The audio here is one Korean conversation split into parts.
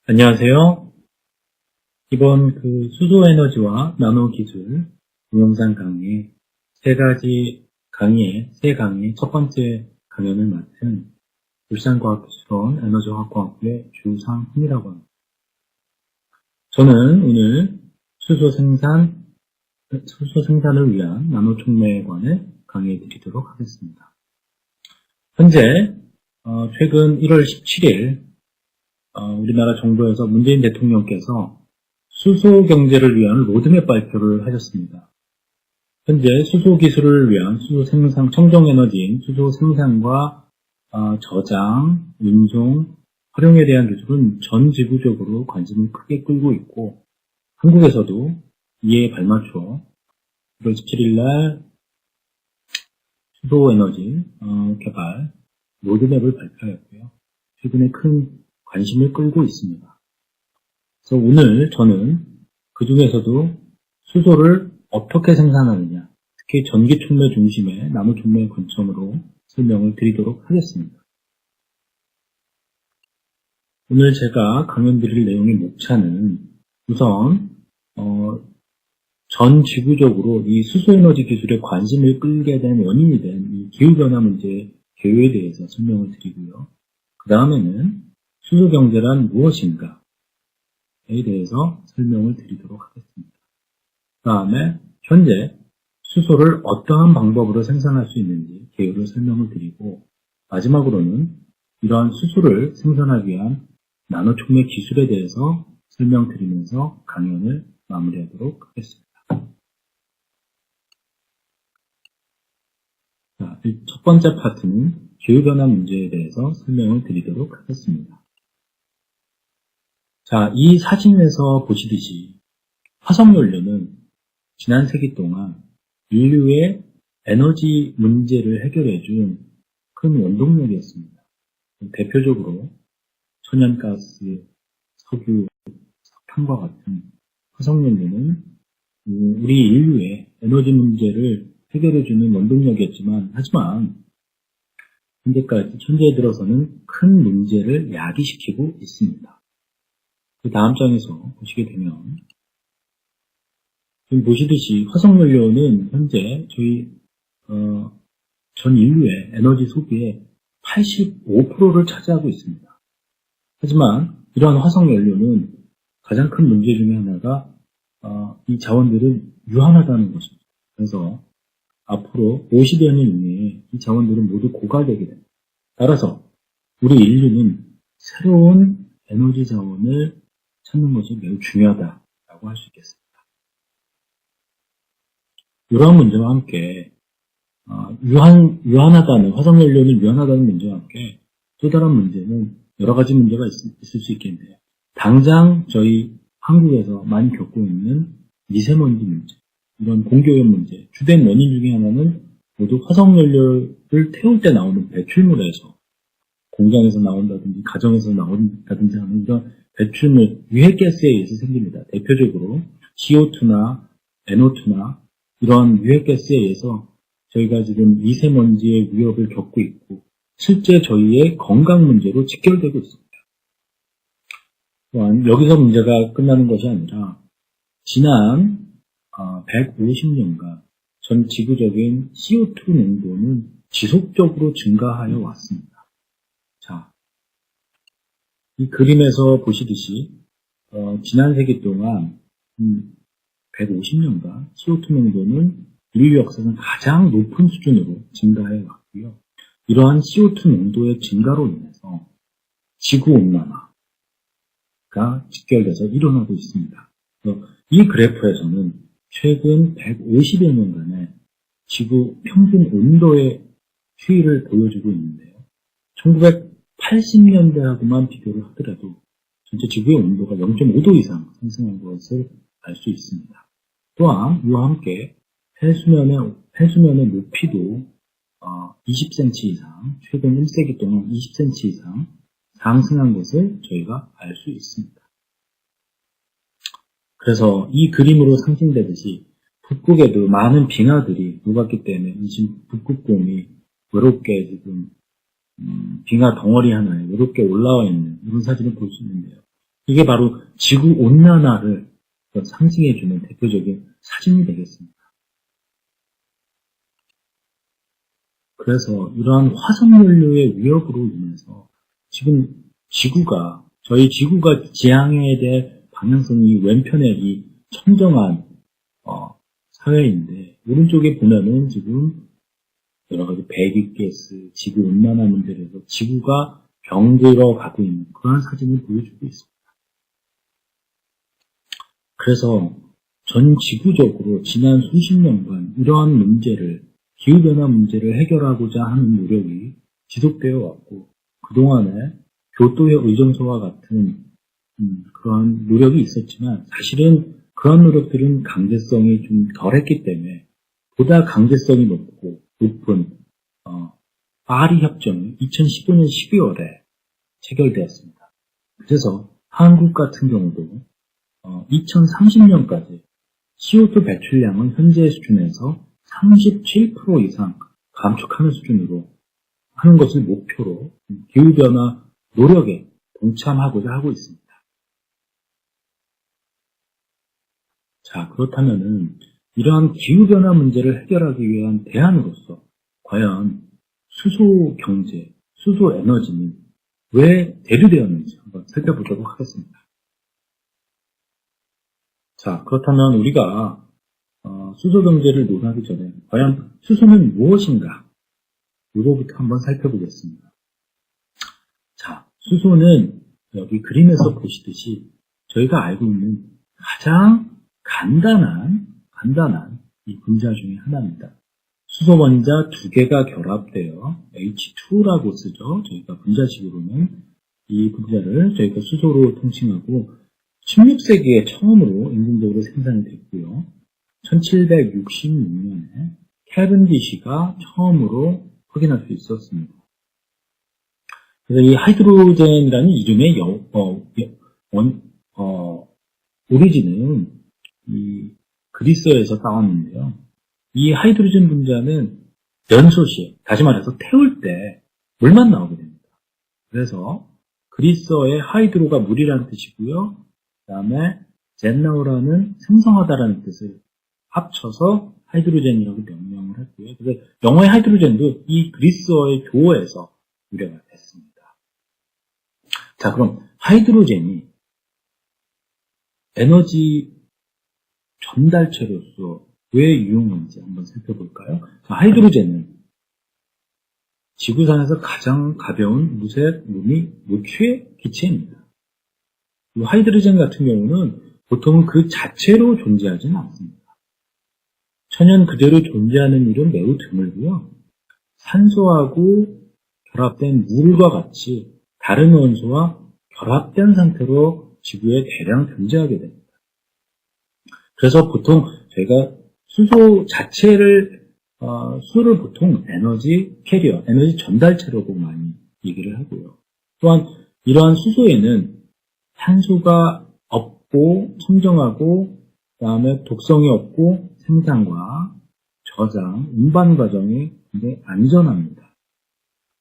안녕하세요. 이번 수소에너지와 나노기술 동영상 강의 세 강의 첫 번째 강연을 맡은 울산과학기술원 에너지화학과학부의 주상훈이라고 합니다. 저는 오늘 수소 생산을 위한 나노촉매에 관해 강의 드리도록 하겠습니다. 현재 최근 1월 17일 우리나라 정부에서 문재인 대통령께서 수소 경제를 위한 로드맵 발표를 하셨습니다. 현재 수소 기술을 위한 수소 생산, 청정에너지인 수소 생산과 저장, 운송, 활용에 대한 기술은 전 지구적으로 관심을 크게 끌고 있고, 한국에서도 이에 발맞춰 1월 17일 날 수소 에너지 개발 로드맵을 발표하였고요. 최근에 큰 관심을 끌고 있습니다. 그래서 오늘 저는 그 중에서도 수소를 어떻게 생산하느냐, 특히 전기촉매 중심의 나노촉매 관점으로 설명을 드리도록 하겠습니다. 오늘 제가 강연 드릴 내용의 목차는 우선 전 지구적으로 이 수소에너지 기술에 관심을 끌게 된 원인이 된 이 기후변화 문제의 개요에 대해서 설명을 드리고요. 그 다음에는 수소 경제란 무엇인가에 대해서 설명을 드리도록 하겠습니다. 그 다음에 현재 수소를 어떠한 방법으로 생산할 수 있는지 개요를 설명을 드리고, 마지막으로는 이러한 수소를 생산하기 위한 나노촉매 기술에 대해서 설명드리면서 강연을 마무리하도록 하겠습니다. 자, 첫 번째 파트는 기후변화 문제에 대해서 설명을 드리도록 하겠습니다. 자, 이 사진에서 보시듯이 화석연료는 지난 세기 동안 인류의 에너지 문제를 해결해준 큰 원동력이었습니다. 대표적으로 천연가스, 석유, 석탄과 같은 화석연료는 우리 인류의 에너지 문제를 해결해주는 원동력이었지만, 하지만 현재에 들어서는 큰 문제를 야기시키고 있습니다. 그 다음 장에서 보시게 되면, 지금 보시듯이 화석연료는 현재 저희 전 인류의 에너지 소비의 85%를 차지하고 있습니다. 하지만 이러한 화석연료는 가장 큰 문제 중에 하나가 이 자원들은 유한하다는 것입니다. 그래서 앞으로 50여 년 이내에 이 자원들은 모두 고갈되게 됩니다. 따라서 우리 인류는 새로운 에너지 자원을 찾는 것이 매우 중요하다라고 할 수 있겠습니다. 이러한 문제와 함께 유한하다는, 화석연료는 유한하다는 문제와 함께 또 다른 문제는 여러 가지 문제가 있을 수 있겠는데요. 당장 저희 한국에서 많이 겪고 있는 미세먼지 문제, 이런 공기오염 문제, 주된 원인 중에 하나는 모두 화석연료를 태울 때 나오는 배출물에서, 공장에서 나온다든지 가정에서 나온다든지 하는 이런 배출물, 유해가스에 의해서 생깁니다. 대표적으로 CO2나 NO2나 이런 유해가스에 의해서 저희가 지금 미세먼지의 위협을 겪고 있고, 실제 저희의 건강 문제로 직결되고 있습니다. 또한 여기서 문제가 끝나는 것이 아니라 지난 150년간 전 지구적인 CO2 농도는 지속적으로 증가하여 왔습니다. 자, 이 그림에서 보시듯이 지난 세기 동안 150년간 CO2 농도는 인류 역사상 가장 높은 수준으로 증가해 왔고요. 이러한 CO2 농도의 증가로 인해서 지구온난화가 직결돼서 일어나고 있습니다. 이 그래프에서는 최근 150여 년간의 지구 평균 온도의 추이를 보여주고 있는데요. 1980년대하고만 비교를 하더라도 전체 지구의 온도가 0.5도 이상 상승한 것을 알 수 있습니다. 또한 이와 함께 해수면의 높이도 20cm 이상, 최근 1세기 동안 20cm 이상 상승한 것을 저희가 알 수 있습니다. 그래서 이 그림으로 상징되듯이 북극에도 많은 빙하들이 녹았기 때문에 지금 북극곰이 외롭게 지금 빙하 덩어리 하나에 외롭게 올라와 있는 이런 사진을 볼 수 있는데요. 이게 바로 지구온난화를 상징해주는 대표적인 사진이 되겠습니다. 그래서 이러한 화석연료의 위협으로 인해서 지금 저희 지구가 지향해야 될 방향성이 왼편에 이 청정한 사회인데, 오른쪽에 보면은 지금 여러 가지 배기가스, 지구온난화 문제에서 지구가 병들어 가고 있는 그러한 사진을 보여주고 있습니다. 그래서 전 지구적으로 지난 수십 년간 이러한 문제를, 기후변화 문제를 해결하고자 하는 노력이 지속되어 왔고, 그동안에 교토의 의정서와 같은 그러한 노력이 있었지만, 사실은 그런 노력들은 강제성이 좀 덜했기 때문에 보다 강제성이 높은 파리 협정이 2015년 12월에 체결되었습니다. 그래서 한국 같은 경우도 2030년까지 CO2 배출량은 현재 수준에서 37% 이상 감축하는 수준으로 하는 것을 목표로 기후변화 노력에 동참하고자 하고 있습니다. 자, 그렇다면은 이러한 기후변화 문제를 해결하기 위한 대안으로서 과연 수소 경제, 수소 에너지는 왜 대두되었는지 한번 살펴보도록 하겠습니다. 자, 그렇다면 우리가 수소 경제를 논하기 전에 과연 수소는 무엇인가? 이거부터 한번 살펴보겠습니다. 자, 수소는 여기 그림에서 보시듯이 저희가 알고 있는 가장 간단한 이 분자 중에 하나입니다. 수소 원자 두 개가 결합되어 H2라고 쓰죠. 저희가 분자식으로는 이 분자를 저희가 수소로 통칭하고 16세기에 처음으로 인공적으로 생산이 됐고요. 1766년에 캐벤디시가 처음으로 확인할 수 있었습니다. 그래서 이 하이드로젠이라는 이름의 오리진은 이 그리스어에서 따왔는데요. 이 하이드로젠 분자는 연소 시, 다시 말해서 태울 때 물만 나오게 됩니다. 그래서 그리스어의 하이드로가 물이라는 뜻이고요. 그 다음에 젠나우라는 생성하다라는 뜻을 합쳐서 하이드로젠이라고 명명을 했고요. 그래서 영어의 하이드로젠도 이 그리스어의 교어에서 유래가 됐습니다. 자, 그럼 하이드로젠이 에너지 전달체로서 왜 유용한지 한번 살펴볼까요? 자, 하이드로젠은 지구상에서 가장 가벼운 무색 무취의 기체입니다. 이 하이드로젠 같은 경우는 보통은 그 자체로 존재하지는 않습니다. 천연 그대로 존재하는 일은 매우 드물고요. 산소하고 결합된 물과 같이 다른 원소와 결합된 상태로 지구에 대량 존재하게 됩니다. 그래서 보통 저희가 수소 자체를 수소를 보통 에너지 캐리어, 에너지 전달체라고 많이 얘기를 하고요. 또한 이러한 수소에는 탄소가 없고 청정하고 그다음에 독성이 없고 생산과 저장, 운반 과정이 굉장히 안전합니다.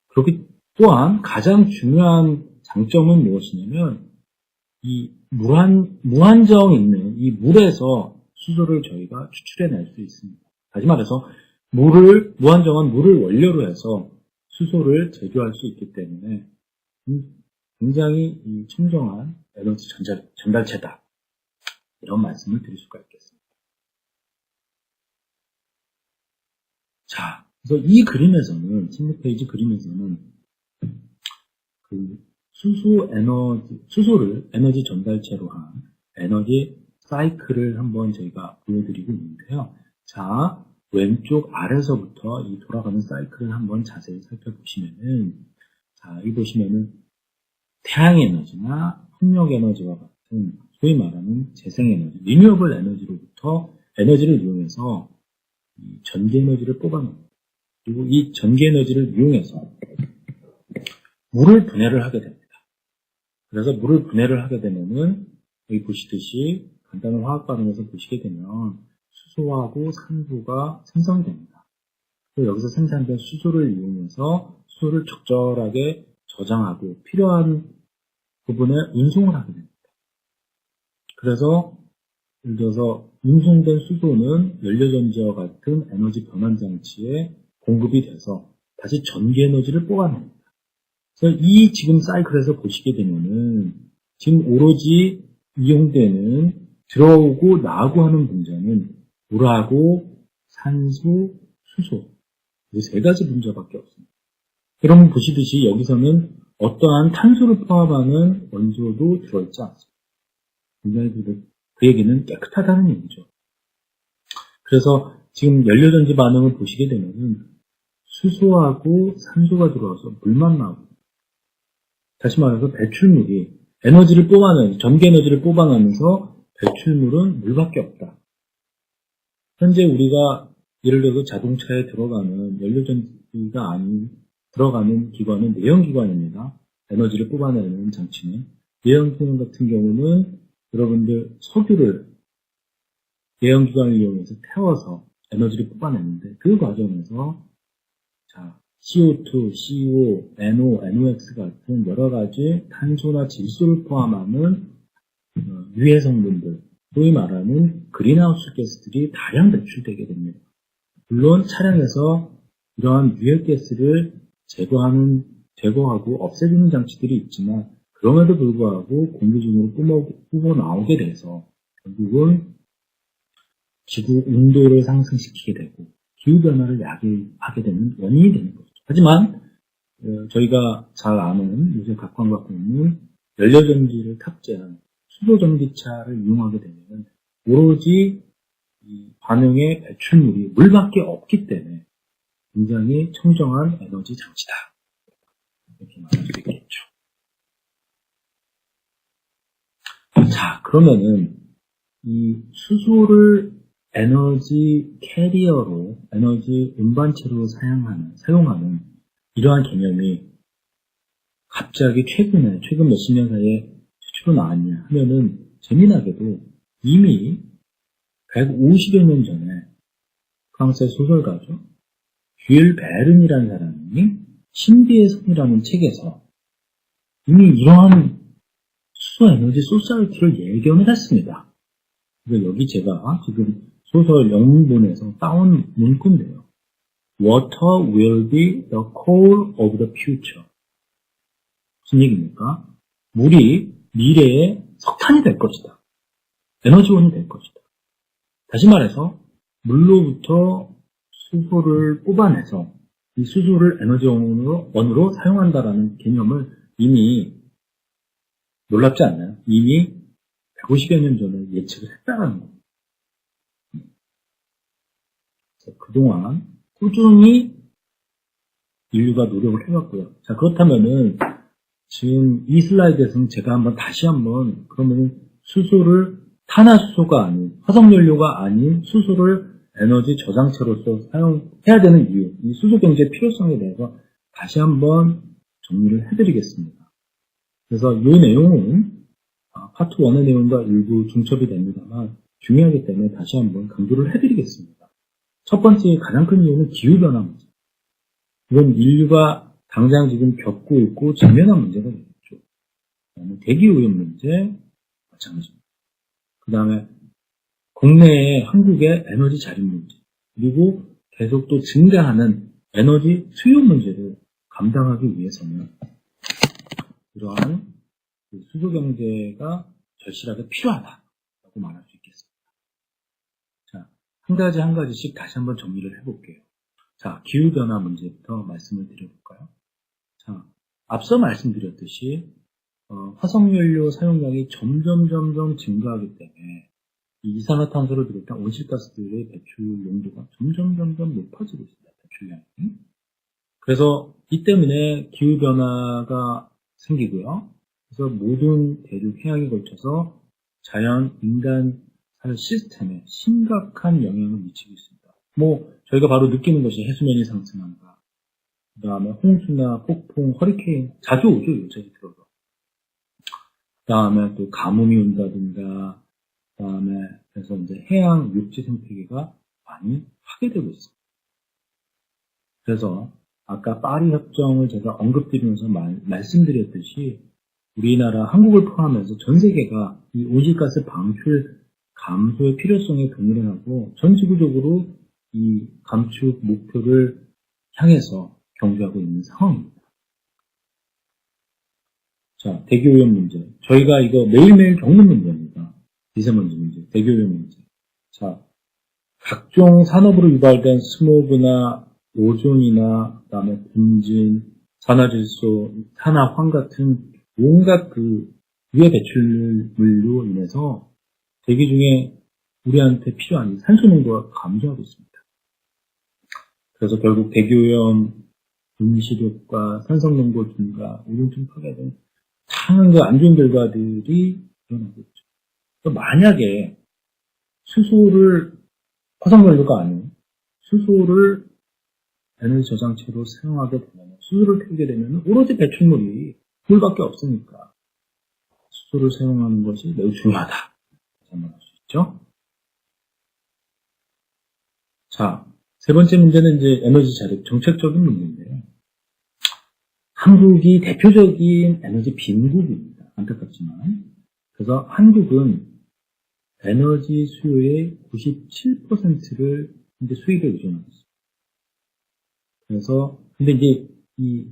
그렇기 또한 가장 중요한 장점은 무엇이냐면 이 무한정 있는 이 물에서 수소를 저희가 추출해낼 수 있습니다. 다시 말해서 무한정한 물을 원료로 해서 수소를 제조할 수 있기 때문에 굉장히 이 청정한 에너지 전달체다. 이런 말씀을 드릴 수가 있겠습니다. 자, 그래서 이 그림에서는, 16페이지 그림에서는 그 수소를 에너지 전달체로 한 에너지 사이클을 한번 저희가 보여드리고 있는데요. 자, 왼쪽 아래서부터 이 돌아가는 사이클을 한번 자세히 살펴보시면은, 자, 여기 보시면은 태양에너지나 풍력에너지와 같은 소위 말하는 재생에너지, 리뉴어블 에너지로부터 에너지를 이용해서 이 전기에너지를 뽑아냅니다. 그리고 이 전기에너지를 이용해서 물을 분해를 하게 됩니다. 그래서 물을 분해를 하게 되면은 여기 보시듯이 간단한 화학 반응에서 보시게 되면 수소하고 산소가 생성이 됩니다. 그리고 여기서 생산된 수소를 이용해서 수소를 적절하게 저장하고 필요한 부분에 운송을 하게 됩니다. 그래서 예를 들어서 운송된 수소는 연료전지와 같은 에너지 변환 장치에 공급이 돼서 다시 전기 에너지를 뽑아냅니다. 그래서 이 지금 사이클에서 보시게 되면은 지금 오로지 이용되는 들어오고 나오고 하는 분자는 물하고 산소, 수소 이 세 가지 분자밖에 없습니다. 여러분 보시듯이 여기서는 어떠한 탄소를 포함하는 원소도 들어있지 않습니다. 굉장히 그 얘기는 깨끗하다는 얘기죠. 그래서 지금 연료전지 반응을 보시게 되면은 수소하고 산소가 들어와서 물만 나오고 다시 말해서 배출물이 에너지를 뽑아내는 전기 에너지를 뽑아내면서 배출물은 물밖에 없다. 현재 우리가 예를 들어서 자동차에 들어가는 연료전지가 아닌 들어가는 기관은 내연기관입니다. 에너지를 뽑아내는 장치는 내연기관 같은 경우는 여러분들 석유를 내연기관을 이용해서 태워서 에너지를 뽑아내는데 그 과정에서 자, CO2, CO, NO, NOx 같은 여러 가지 탄소나 질소를 포함하는 유해 성분들, 소위 말하는 그린하우스 가스들이 다량 배출되게 됩니다. 물론 차량에서 이러한 유해 가스를 제거하고 없애주는 장치들이 있지만 그럼에도 불구하고 공기 중으로 뿜어 나오게 돼서 결국은 지구 온도를 상승시키게 되고 기후변화를 야기하게 되는 원인이 되는 거죠. 하지만 저희가 잘 아는 요새 각광받고 있는 연료전지를 탑재한 수소전기차를 이용하게 되면 오로지 이 반응의 배출물이 물밖에 없기 때문에 굉장히 청정한 에너지 장치다. 이렇게 말할 수 있겠죠. 자, 그러면은 이 수소를 에너지 캐리어로, 에너지 운반체로 사용하는 이러한 개념이 갑자기 최근 몇십 년 사이에 최초로 나왔냐 하면은 재미나게도 이미 150여 년 전에 프랑스의 소설가죠. 쥘 베른이라는 사람이 신비의 성이라는 책에서 이미 이러한 수소 에너지 소사이티를 예견을 했습니다. 그래서 여기 제가 지금 소설 영문본에서 따온 문구인데요. Water will be the coal of the future. 무슨 얘기입니까? 물이 미래의 석탄이 될 것이다. 에너지원이 될 것이다. 다시 말해서 물로부터 수소를 뽑아내서 이 수소를 에너지원으로 사용한다라는 개념을 이미 놀랍지 않나요? 이미 150여 년 전에 예측을 했다는 겁니다. 그동안 꾸준히 인류가 노력을 해왔고요. 자, 그렇다면은 지금 이 슬라이드에서는 제가 다시 한번 그러면 수소를 탄화수소가 아닌 화석연료가 아닌 수소를 에너지 저장체로서 사용해야 되는 이유, 이 수소 경제의 필요성에 대해서 다시 한번 정리를 해드리겠습니다. 그래서 이 내용은 파트 1의 내용과 일부 중첩이 됩니다만 중요하기 때문에 다시 한번 강조를 해드리겠습니다. 첫 번째 가장 큰 이유는 기후변화 문제. 이건 인류가 당장 지금 겪고 있고 직면한 문제가 되겠죠. 대기오염 문제 마찬가지입니다. 그 다음에 국내의 한국의 에너지 자립 문제 그리고 계속 또 증가하는 에너지 수요 문제를 감당하기 위해서는 이러한 수소 경제가 절실하게 필요하다라고 말할 수 있겠습니다. 자, 한 가지씩 다시 한번 정리를 해볼게요. 자, 기후변화 문제부터 말씀을 드려볼까요? 자, 앞서 말씀드렸듯이 화석연료 사용량이 점점 증가하기 때문에 이 이산화탄소를 비롯한 온실가스들의 배출 용도가 점점 높아지고 있습니다. 배출량이. 그래서 이 때문에 기후변화가 생기고요. 그래서 모든 대륙 해양에 걸쳐서 자연, 인간 살 시스템에 심각한 영향을 미치고 있습니다. 저희가 바로 느끼는 것이 해수면이 상승한다. 그 다음에 홍수나 폭풍, 허리케인 자주 오죠, 요새 들어서. 그 다음에 또 가뭄이 온다든가, 그 다음에 그래서 이제 해양 육지 생태계가 많이 파괴되고 있습니다. 그래서 아까 파리 협정을 제가 언급드리면서 말씀드렸듯이 우리나라, 한국을 포함해서 전 세계가 이 온실가스 방출 감소의 필요성에 동의를 하고 전 지구적으로 이 감축 목표를 향해서 경주하고 있는 상황입니다. 자, 대기오염 문제. 저희가 이거 매일매일 겪는 문제입니다. 미세먼지 문제, 대기오염 문제. 자, 각종 산업으로 유발된 스모그나 오존이나 그다음에 분진, 산화질소, 산화황 같은 온갖 그 유해 배출물로 인해서 대기 중에 우리한테 필요한 산소 농도가 감소하고 있습니다. 그래서 결국 대기오염, 음식효과, 산성 농도 증가, 오존층 파괴 등 다양한 그 안 좋은 결과들이 일어나고 있죠. 만약에 화석연료가 아닌 수소를 에너지 저장체로 사용하게 되면, 수소를 태우게 되면 오로지 배출물이 물밖에 없으니까 수소를 사용하는 것이 매우 중요하다. 생각할 수 있죠. 자, 세 번째 문제는 이제 에너지 자립 정책적인 문제인데요. 한국이 대표적인 에너지 빈국입니다. 안타깝지만. 그래서 한국은 에너지 수요의 97%를 이제 수입에 의존하고 있습니다. 그래서, 근데 이제 이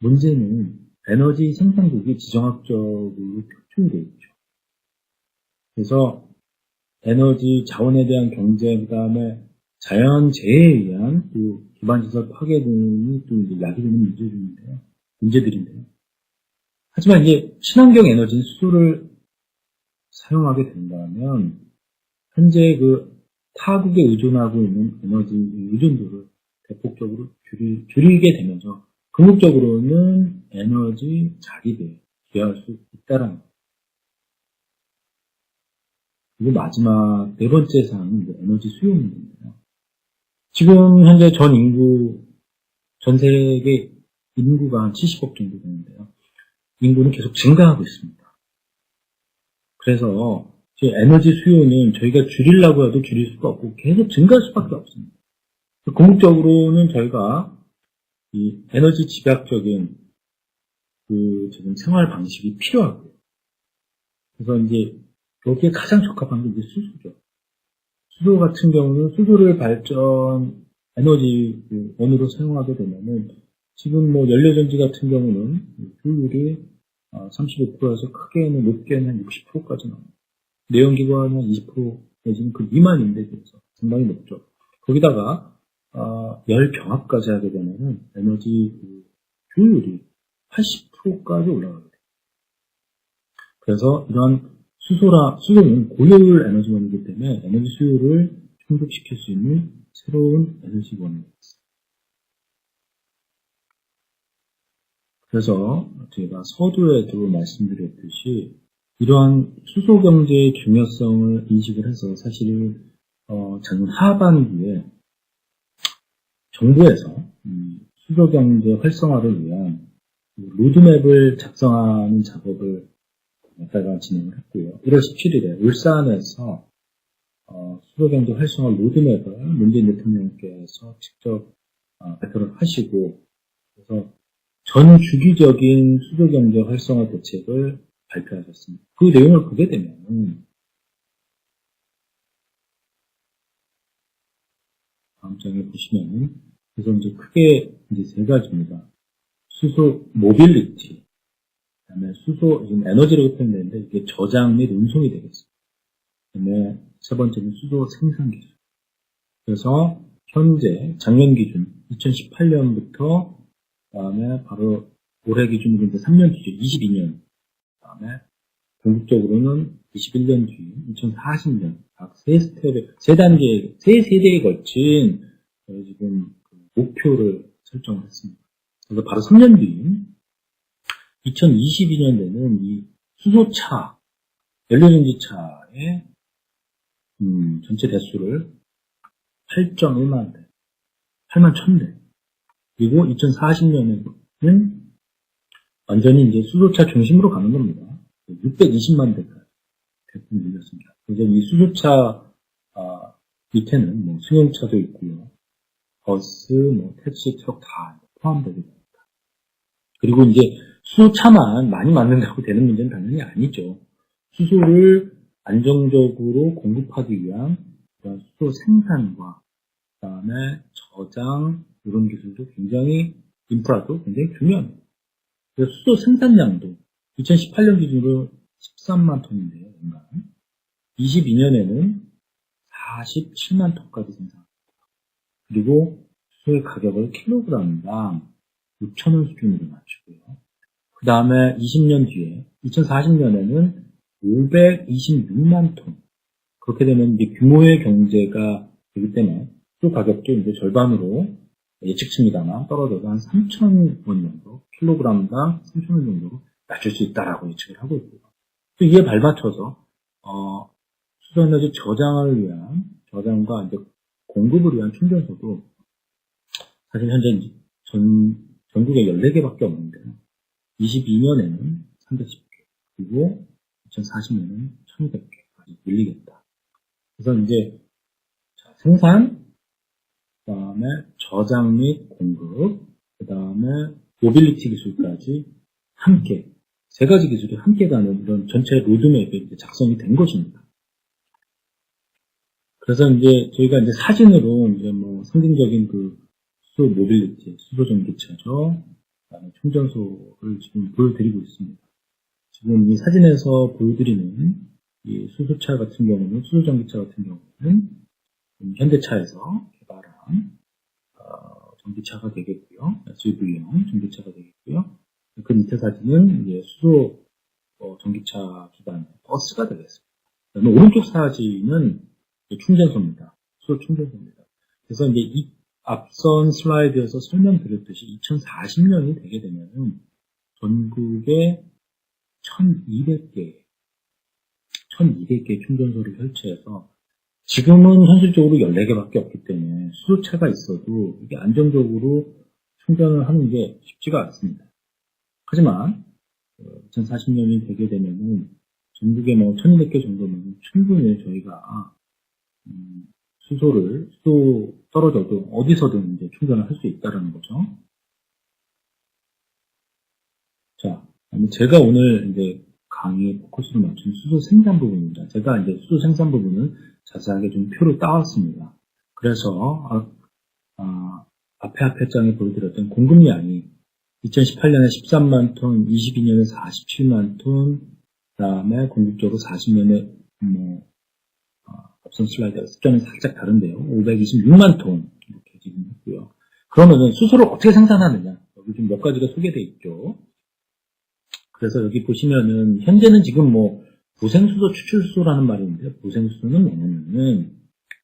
문제는 에너지 생산국이 지정학적으로 표출되어 있죠. 그래서 에너지 자원에 대한 경쟁, 그 다음에 자연재해에 의한 또 기반시설 파괴 등이 또 이제 야기되는 문제들인데요. 하지만 이제 친환경 에너지 수소를 사용하게 된다면 현재 그 타국에 의존하고 있는 에너지 의존도를 대폭적으로 줄이게 되면서 궁극적으로는 에너지 자립에 기여할 수 있다라는 것. 그리고 마지막 네 번째 사항은 에너지 수요 문제인데요. 지금 현재 전 세계 인구가 한 70억 정도 되는데요. 인구는 계속 증가하고 있습니다. 그래서 에너지 수요는 저희가 줄이려고 해도 줄일 수가 없고 계속 증가할 수밖에 없습니다. 궁극적으로는 저희가 이 에너지 집약적인 그 지금 생활 방식이 필요하고요. 그래서 이제 여기에 가장 적합한 게 이제 수소죠. 수소 같은 경우는 수소를 발전 에너지 원으로 사용하게 되면은 지금 뭐 연료전지 같은 경우는 효율이 35%에서 크게는 높게는 한 60%까지 나옵니다. 내연기관은 20% 내지는 그 미만인데 그래서 상당히 높죠. 거기다가 열 병합까지 하게 되면은 에너지 효율이 80%까지 올라가게 돼요. 그래서 이러한 수소는 고효율 에너지원이기 때문에 에너지 수요를 충족시킬 수 있는 새로운 에너지원입니다. 그래서 제가 서두에도 말씀드렸듯이 이러한 수소 경제의 중요성을 인식을 해서 사실 작년 하반기에 정부에서 수소 경제 활성화를 위한 로드맵을 작성하는 작업을 몇 달간 진행을 했고요. 1월 17일에 울산에서 수소 경제 활성화 로드맵을 문재인 대통령께서 직접 발표를 하시고 그래서 전 주기적인 수소 경제 활성화 대책을 발표하셨습니다. 그 내용을 보게 되면 다음 장에 보시면은 그래서 이제 크게 이제 세 가지입니다. 수소 모빌리티, 그다음에 수소 지금 에너지로 표현되는데 이게 저장 및 운송이 되겠습니다. 그다음에 세 번째는 수소 생산 기준. 그래서 현재 작년 기준 2018년부터 그다음에 바로 올해 기준으로 이제 3년 뒤죠. 22년. 그다음에 궁극적으로는 21년 뒤 2040년 각 세 세대에 걸친 지금 목표를 설정을 했습니다. 그래서 바로 3년 뒤인 2022년에는 이 수소차, 연료전지차의 전체 대수를 8.1만 대, 8만 1000대. 그리고 2040년에는 완전히 이제 수소차 중심으로 가는 겁니다. 620만 대까지 대폭 늘렸습니다. 그래서 이 수소차 밑에는 뭐 승용차도 있고요. 버스, 뭐 택시, 트럭 다 포함되게 됩니다. 그리고 이제 수소차만 많이 만든다고 되는 문제는 당연히 아니죠. 수소를 안정적으로 공급하기 위한 그런 수소 생산과 그다음에 저장 이런 기술도 굉장히 인프라도 굉장히 중요합니다. 그래서 수소 생산량도 2018년 기준으로 13만 톤인데요, 연간. 22년에는 47만 톤까지 생산합니다. 그리고 수소의 가격을 킬로그램당 6,000원 수준으로 맞추고요. 그 다음에 20년 뒤에 2040년에는 526만 톤. 그렇게 되면 이제 규모의 경제가 되기 때문에 수소 가격도 이제 절반으로 예측치입니다만 떨어져서 한 3,000원 정도, 킬로그램당 3,000원 정도로 낮출 수 있다라고 예측을 하고 있고요. 또 이에 발맞춰서 수소에너지 저장을 위한 저장과 이제 공급을 위한 충전소도 사실 현재 전국에 14개밖에 없는데 22년에는 310개 그리고 2040년에는 1,200개까지 늘리겠다. 그래서 이제 생산, 그 다음에 저장 및 공급, 그 다음에 모빌리티 기술까지 함께 세 가지 기술이 함께 가는 이런 전체 로드맵이 작성이 된 것입니다. 그래서 이제 저희가 이제 사진으로 이제 뭐 상징적인 그 수소 모빌리티, 수소 전기차죠. 그다음에 충전소를 지금 보여드리고 있습니다. 지금 이 사진에서 보여드리는 이 수소차 같은 경우는, 수소 전기차 같은 경우는 현대차에서 개발한 전기차가 되겠고요. SUV용 전기차가 되겠고요. 그 밑에 사진은 이제 수소 전기차 기반의 버스가 되겠습니다. 그다음에 오른쪽 사진은 충전소입니다. 수소 충전소입니다. 그래서 이제 이 앞선 슬라이드에서 설명드렸듯이 2040년이 되게 되면은 전국에 1200개 충전소를 설치해서 지금은 현실적으로 14개밖에 없기 때문에 수소차가 있어도 이게 안정적으로 충전을 하는 게 쉽지가 않습니다. 하지만 2040년이 되게 되면은 전국에 뭐 1200개 정도면 충분히 저희가 수소 떨어져도 어디서든 이제 충전을 할 수 있다는 거죠. 자, 제가 오늘 이제 강의에 포커스를 맞춘 수소 생산 부분입니다. 제가 이제 수소 생산 부분을 자세하게 좀 표로 따왔습니다. 그래서 앞에 장에 보여드렸던 공급량이 2018년에 13만 톤, 22년에 47만 톤, 그 다음에 궁극적으로 40년에 앞선 슬라이드가 숫자는 살짝 다른데요. 526만 톤 이렇게 지금 했고요. 그러면은 수소를 어떻게 생산하느냐? 여기 좀 몇 가지가 소개되어 있죠. 그래서 여기 보시면은 현재는 지금 부생수소 추출수소라는 말이 있는데 부생수소는 뭐냐면은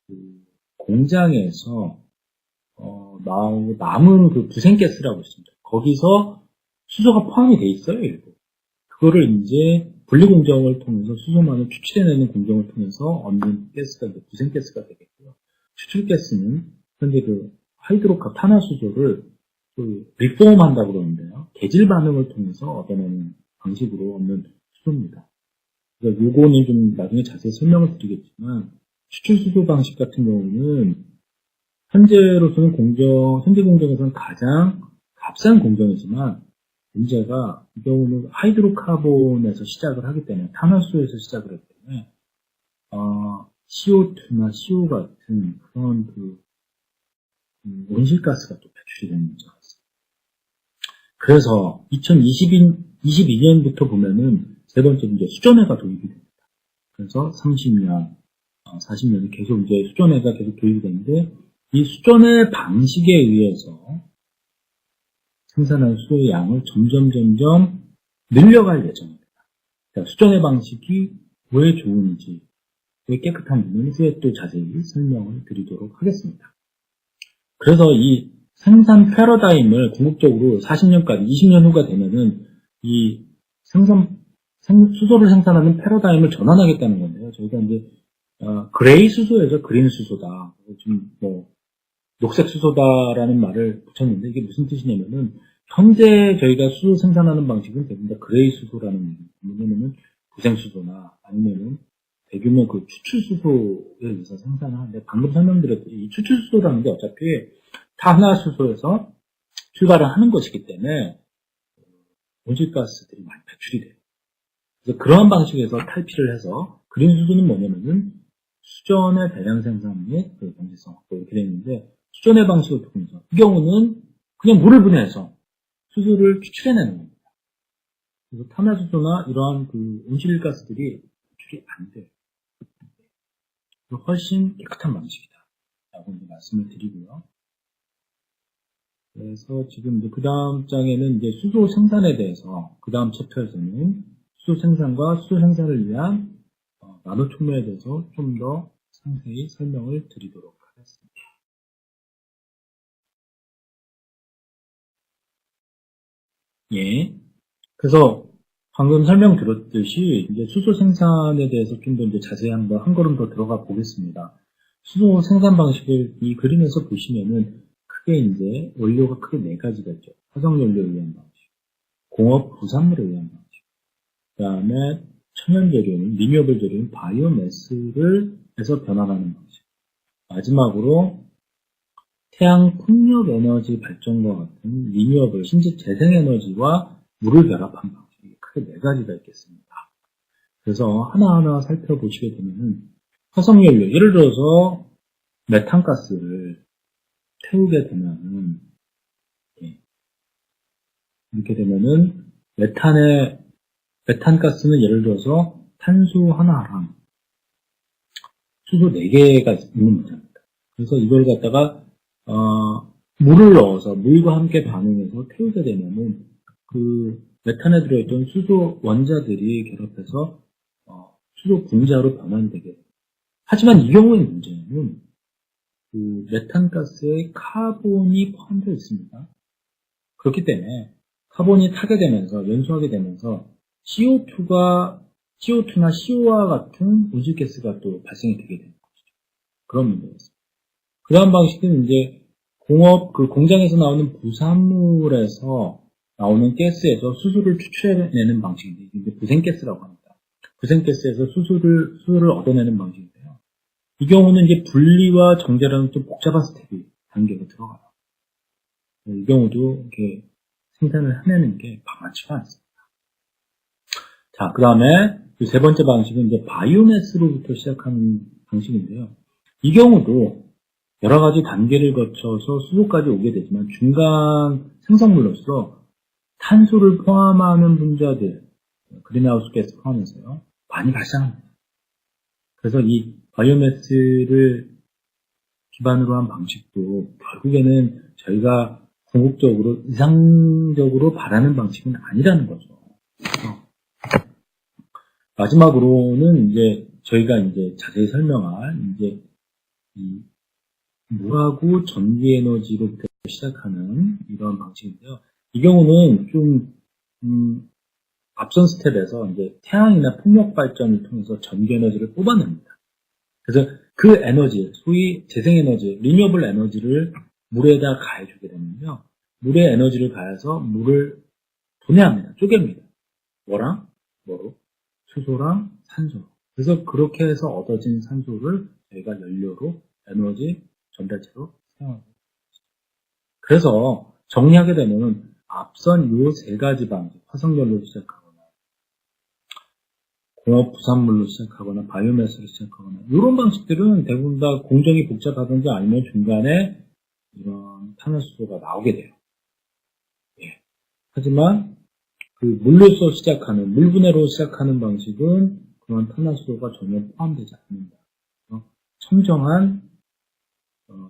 그 공장에서 남은 그 부생가스라고 있습니다. 거기서 수소가 포함이 돼 있어요, 일부. 그거를 이제 분리공정을 통해서 수소만을 추출해내는 공정을 통해서 얻는 가스가 이제 부생가스가 되겠고요. 추출가스는 현재 그 탄화수소를 리폼한다고 그러는데요. 계질 반응을 통해서 얻어내는 방식으로 얻는 수소입니다. 그러니까 요거는 좀 나중에 자세히 설명을 드리겠지만 추출수소 방식 같은 경우는 현재로서는 현재 공정에서는 가장 값싼 공정이지만 문제가 이 경우는 하이드로카본에서 시작을 하기 때문에 탄화수소에서 시작을 했기 때문에 CO2나 CO 같은 그런 온실가스가 또 배출이 되는 문제가 있어요. 그래서 2022년부터 보면은 세 번째 이제 수전해가 도입이 됩니다. 그래서 30년, 40년이 계속 이제 수전해가 계속 도입이 되는데 이 수전해 방식에 의해서 생산한 수소의 양을 점점 늘려갈 예정입니다. 수전해 방식이 왜 좋은지, 왜 깨끗한지는 후에 또 자세히 설명을 드리도록 하겠습니다. 그래서 이 생산 패러다임을 궁극적으로 40년까지, 20년 후가 되면은 이 수소를 생산하는 패러다임을 전환하겠다는 건데요. 저희가 이제 그레이 수소에서 그린 수소다. 지금 녹색 수소다라는 말을 붙였는데 이게 무슨 뜻이냐면은 현재 저희가 수소 생산하는 방식은 대부분 다 그레이 수소라는 얘기입니다. 왜냐면은 부생 수소나 아니면은 대규모 그 추출 수소에 의해서 생산하는데 방금 설명드렸듯이 이 추출 수소라는 게 어차피 탄화수소에서 출발을 하는 것이기 때문에 온실가스들이 많이 배출이 돼요. 그래서 그러한 방식에서 탈피를 해서 그린 수소는 뭐냐면은 수전의 대량 생산 및 그 경제성 확보 이렇게 되어 있는데 수전의 방식을 통해서 이 경우는 그냥 물을 분해해서 수소를 추출해내는 겁니다. 그래서 탄화수소나 이러한 그 온실가스들이 배출이 안 돼요. 훨씬 깨끗한 방식이다. 라고 이제 말씀을 드리고요. 그래서 지금 이제 그 다음 장에는 이제 수소 생산에 대해서 그 다음 챕터에서는 수소 생산과 수소 생산을 위한 나노 촉매에 대해서 좀 더 상세히 설명을 드리도록 하겠습니다. 예. 그래서 방금 설명드렸듯이 이제 수소 생산에 대해서 좀 더 이제 자세히 한번 한 걸음 더 들어가 보겠습니다. 수소 생산 방식을 이 그림에서 보시면은 크게 이제 원료가 크게 네 가지가 있죠. 화석연료에 의한 방식, 공업 부산물에 의한 방식, 그 다음에 천연재료인 리뉴어블 재료인 바이오매스를 해서 변환하는 방식, 마지막으로 태양 풍력 에너지 발전과 같은 리뉴어블 신재 재생에너지와 물을 결합한 방식, 크게 네 가지가 있겠습니다. 그래서 하나하나 살펴보시게 되면은 화석연료, 예를 들어서 메탄가스를 태우게 되면은 이렇게 되면은 메탄가스는 예를 들어서 탄소 하나랑 수소 4개가 있는 문제입니다. 그래서 이걸 갖다가 물을 넣어서 물과 함께 반응해서 태우게 되면은 그 메탄에 들어있던 수소 원자들이 결합해서 수소 분자로 변환되게 됩니다. 하지만 이 경우의 문제는 그 메탄가스에 카본이 포함되어 있습니다. 그렇기 때문에 카본이 타게 되면서 연소하게 되면서 CO2나 CO와 같은 온실가스가 또 발생이 되게 되는 것이죠. 그런 문제가 있습니다. 그러한 방식은 이제 공장에서 나오는 부산물에서 나오는 가스에서 수소를 추출해내는 방식인데, 이제 부생가스라고 합니다. 부생가스에서 수소를 얻어내는 방식인데요. 이 경우는 이제 분리와 정제라는 좀 복잡한 스텝이 단계가 들어가요. 이 경우도 이렇게 생산을 해내는 게 만만치가 않습니다. 자, 그 다음에 세 번째 방식은 이제 바이오매스로부터 시작하는 방식인데요. 이 경우도 여러 가지 단계를 거쳐서 수소까지 오게 되지만 중간 생성물로서 탄소를 포함하는 분자들, 그린하우스 가스 포함해서요, 많이 발생합니다. 그래서 이 바이오매스를 기반으로 한 방식도 결국에는 저희가 궁극적으로 이상적으로 바라는 방식은 아니라는 거죠. 마지막으로는 이제 저희가 이제 자세히 설명할 이제 이 물하고 전기 에너지로부터 시작하는 이런 방식인데요. 이 경우는 좀 앞선 스텝에서 이제 태양이나 풍력 발전을 통해서 전기 에너지를 뽑아냅니다. 그래서 그 에너지, 소위 재생에너지, 리뉴어블 에너지를 물에다 가해주게 되면요. 물에 에너지를 가해서 물을 분해합니다. 쪼갭니다. 뭐로? 수소랑 산소로. 그래서 그렇게 해서 얻어진 산소를 저희가 연료로 에너지 전달체로 사용합니다. 그래서 정리하게 되면 앞선 이 세 가지 방식, 화석연료로 시작하거나 공업 부산물로 시작하거나 바이오매스로 시작하거나 이런 방식들은 대부분 다 공정이 복잡하든지 아니면 중간에 이런 탄화수소가 나오게 돼요. 예. 하지만 그 물로서 시작하는, 물분해로 시작하는 방식은 그런 탄화수소가 전혀 포함되지 않는다. 청정한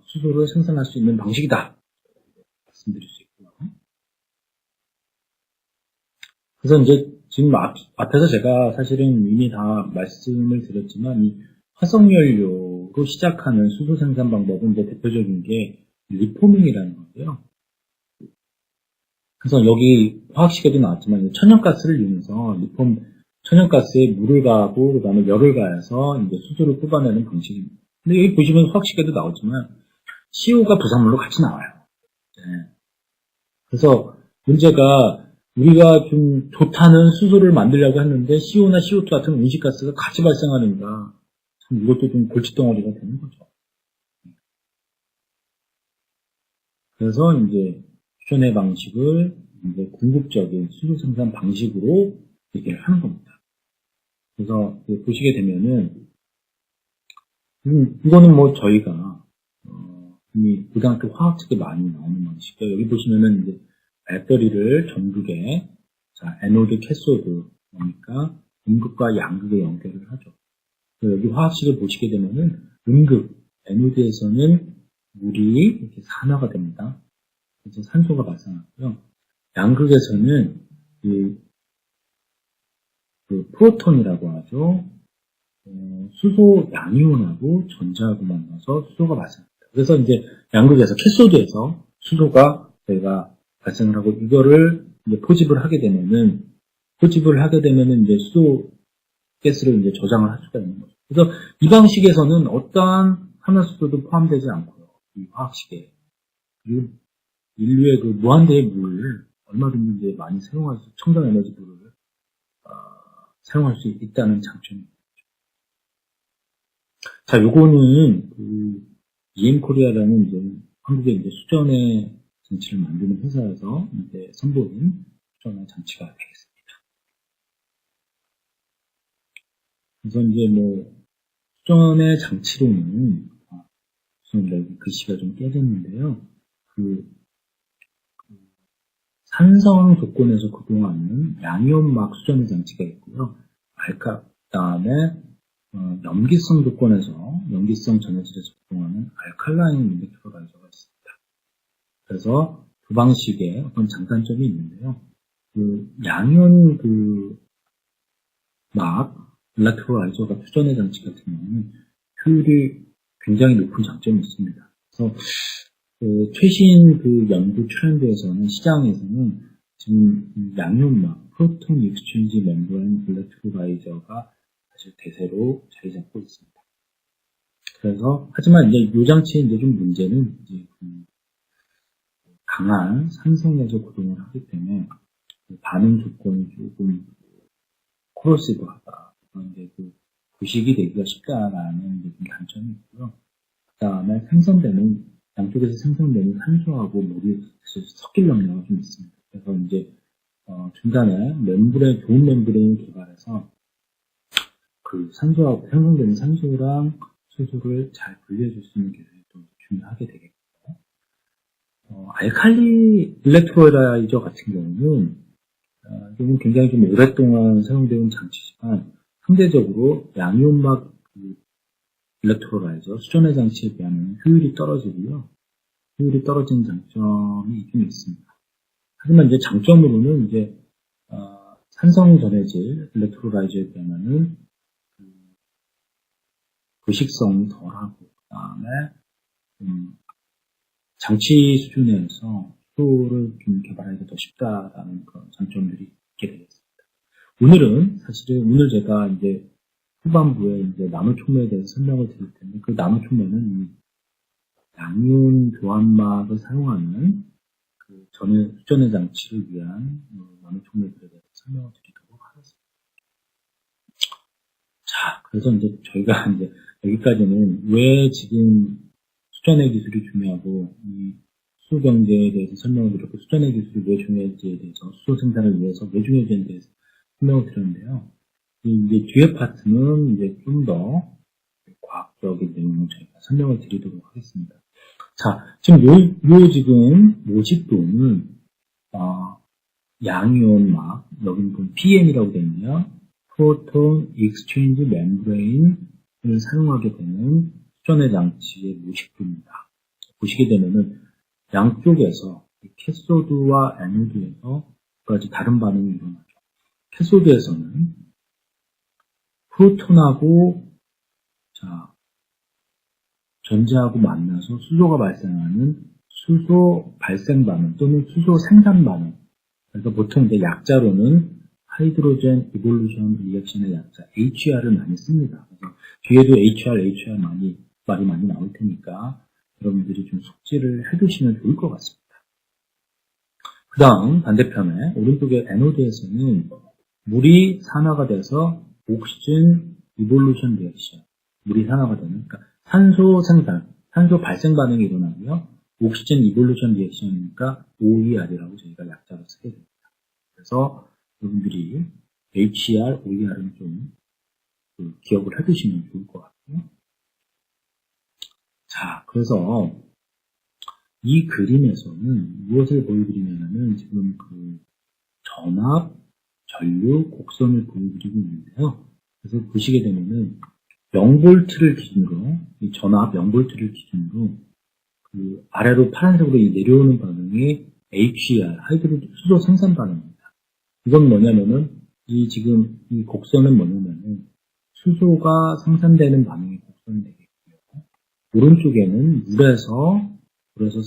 수소를 생산할 수 있는 방식이다. 말씀드릴 수 있고요. 그래서 이제 지금 앞에서 제가 사실은 이미 다 말씀을 드렸지만 이 화석연료로 시작하는 수소 생산 방법은 이제 대표적인 게 리포밍이라는 건데요. 그래서 여기 화학식에도 나왔지만 천연가스를 이용해서 천연가스에 물을 가하고 그 다음에 열을 가해서 이제 수소를 뽑아내는 방식입니다. 근데 여기 보시면 화학식에도 나오지만 CO가 부산물로 같이 나와요. 네. 그래서 문제가 우리가 좀 좋다는 수소를 만들려고 했는데 CO나 CO2 같은 온실가스가 같이 발생하니까 참 이것도 좀 골칫덩어리가 되는 거죠. 그래서 이제 추천의 방식을 이제 궁극적인 수소 생산 방식으로 얘기를 하는 겁니다. 그래서 보시게 되면은 이거는 뭐 저희가 이미 고등학교 화학책에 많이 나오는 방식이에요. 여기 보시면은 이제 배터리를 전극에 자 에노드, 캐소드 그러니까 음극과 양극의 연결을 하죠. 여기 화학식을 보시게 되면은 음극 에노드에서는 물이 이렇게 산화가 됩니다. 그래서 산소가 발생하고요. 양극에서는 그 프로톤이라고 하죠. 수소 양이온하고 전자하고 만나서 수소가 발생합니다. 그래서 이제 양극에서 캐소드에서 수소가 저희가 발생을 하고 이거를 이제 포집을 하게 되면은 이제 수소 가스를 이제 저장을 할 수가 있는 거죠. 그래서 이 방식에서는 어떠한 산화수소도 포함되지 않고요. 이 화학식에 인류의 그 무한대의 물을 얼마든지 이제 많이 사용할 수, 청정 에너지 물을 사용할 수 있다는 장점입니다. 자, 요거는 그 EM코리아라는 이제 한국의 이제 수전의 장치를 만드는 회사에서 이제 선보인 수전의 장치가 되겠습니다. 그래서 이제 뭐 수전의 장치로는 여기 글씨가 좀 깨졌는데요. 산성 조건에서 그동안은 양이온막 수전의 장치가 있고요. 그다음에 염기성 조건에서 염기성 전해질에서 그동안은 알칼라인 일렉트로라이저가 있습니다. 그래서 두 방식의 어떤 장단점이 있는데요. 양이온 막 일렉트로라이저가 수전의 장치 같은 경우는 효율이 굉장히 높은 장점이 있습니다. 그래서 최신 연구 트렌드에서는 시장에서는 지금 양이온막 프로톤 익스체인지 멤브레인 일렉트로라이저가 사실 대세로 자리 잡고 있습니다. 그래서 하지만 이제 이 장치의 이제 좀 문제는 이제 강한 산성에서 구동을 하기 때문에 반응 조건이 조금 코로시브하다. 이제 부식이 되기가 쉽다라는 이제 좀 단점이 있고요. 그다음에 양쪽에서 생성되는 산소하고 물이 사실 섞일 염려가 좀 있습니다. 그래서 이제 중간에 좋은 멤브레인 개발해서 그 산소하고 생성되는 산소랑 수소를 잘 분리해줄 수 있는 기술이 또 중요하게 되겠고요. 알칼리 일렉트로라이저 같은 경우는 이건 굉장히 좀 오랫동안 사용되는 장치지만 상대적으로 양이온막 일렉트로라이저 수전의 장치에 비하면 효율이 떨어지고요. 효율이 떨어지는 장점이 좀 있습니다. 하지만 이제 장점으로는 이제 산성 전해질 일렉트로라이저에 비하면은 부식성이 덜하고 그다음에 장치 수준에서 수소를 좀 개발하기가 더 쉽다라는 그런 장점들이 있게 되겠습니다. 오늘 제가 이제 후반부에 이제 나노촉매에 대해서 설명을 드릴 텐데, 그 나노촉매는 양이온 교환막을 사용하는 수전의 장치를 위한 나노촉매들에 대해서 설명을 드리도록 하겠습니다. 자, 그래서 이제 저희가 이제 여기까지는 왜 지금 수전의 기술이 중요하고, 이 수소 경제에 대해서 설명을 드렸고, 수전의 기술이 왜 중요한지에 대해서, 수소 생산을 위해서 왜 중요한지에 대해서 설명을 드렸는데요. 이제 뒤에 파트는 이제 좀 더 과학적인 내용을 저희가 설명을 드리도록 하겠습니다. 자, 지금 지금 모집도는, 양이온막, 여기는 보면 PM이라고 되어 있네요. 프로톤 익스체인지 멤브레인을 사용하게 되는 수전의 장치의 모식도입니다. 보시게 되면은 양쪽에서 캐소드와 애노드에서 두 가지 다른 반응이 일어나죠. 캐소드에서는 프로톤하고 전자하고 만나서 수소가 발생하는 수소 발생 반응 또는 수소 생산 반응. 그래서 보통 이제 약자로는 하이드로젠 이볼루션 리액션의 약자 HR을 많이 씁니다. 그래서 뒤에도 HR 말이 많이 나올 테니까 여러분들이 좀 숙지를 해두시면 좋을 것 같습니다. 그 다음 반대편에 오른쪽에 애노드에서는 물이 산화가 돼서 옥시즌 이볼루션 리액션, 물이 산화가 되는, 그러니까 산소 발생 반응이 일어나고요. 옥시전 이볼루션 리액션이니까 OER이라고 저희가 약자로 쓰게 됩니다. 그래서 여러분들이 HER, OER은 좀 기억을 해두시면 좋을 것 같고요. 자, 그래서 이 그림에서는 무엇을 보여드리냐면은 지금 전압, 전류, 곡선을 보여드리고 있는데요. 그래서 보시게 되면은 0V를 기준으로, 이 전압 0V를 기준으로 아래로 파란색으로 내려오는 반응이 HER, 하이드로 수소 생산 반응입니다. 이건 뭐냐면은 지금 이 곡선은 뭐냐면은 수소가 생산되는 반응이 곡선이 되겠고요. 오른쪽에는 물에서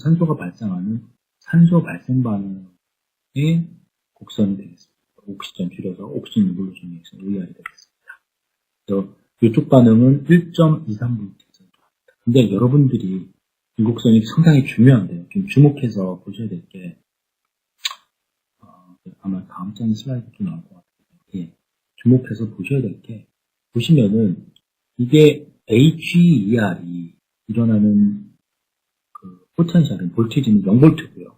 산소가 발생하는 산소 발생 반응의 곡선이 되겠습니다. 옥시전 줄여서 옥시전 이볼루션 리액션 OER이 되겠습니다. 그래서 이쪽 반응은 1.23V 정도 합니다. 근데 여러분들이 이 곡선이 상당히 중요한데요. 좀 주목해서 보셔야 될 게 아마 다음 장에 슬라이드 좀 나올 것 같아요. 예, 주목해서 보셔야 될 게 보시면은 이게 HER이 일어나는 포텐셜은 볼테이지는 0V고요.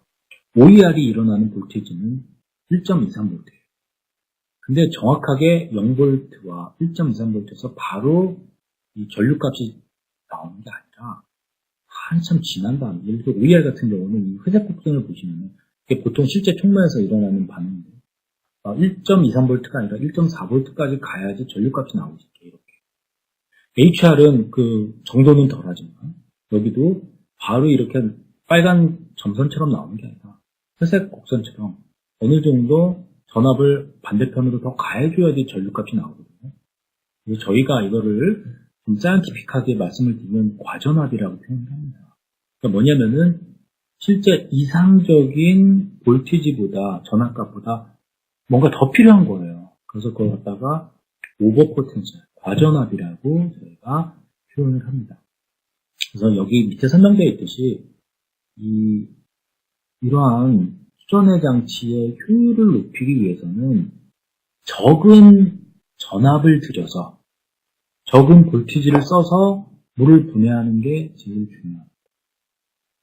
OER이 일어나는 볼테이지는 1.23V예요. 근데 정확하게 0V와 1.23V에서 바로 이 전류값이 나오는 게 아니라 한참 지난 다음에, 예를 들어 OER 같은 경우는 이 회색 곡선을 보시면 이게 보통 실제 촉매에서 일어나는 반응인데 1.23V가 아니라 1.4V까지 가야지 전류값이 나오지. 이렇게. HR은 정도는 덜하지만 여기도 바로 이렇게 빨간 점선처럼 나오는 게 아니라 회색 곡선처럼 어느 정도 전압을 반대편으로 더 가해줘야지 전류값이 나오거든요. 그래서 저희가 이거를 좀 사이언티픽하게 말씀을 드리면 과전압이라고 표현을 합니다. 그러니까 뭐냐면은 실제 이상적인 볼티지보다 전압값보다 뭔가 더 필요한 거예요. 그래서 그걸 갖다가 오버 포텐셜, 과전압이라고 저희가 표현을 합니다. 그래서 여기 밑에 설명되어 있듯이 이러한 수전해 장치의 효율을 높이기 위해서는 적은 전압을 들여서 적은 볼티지를 써서 물을 분해하는 게 제일 중요합니다.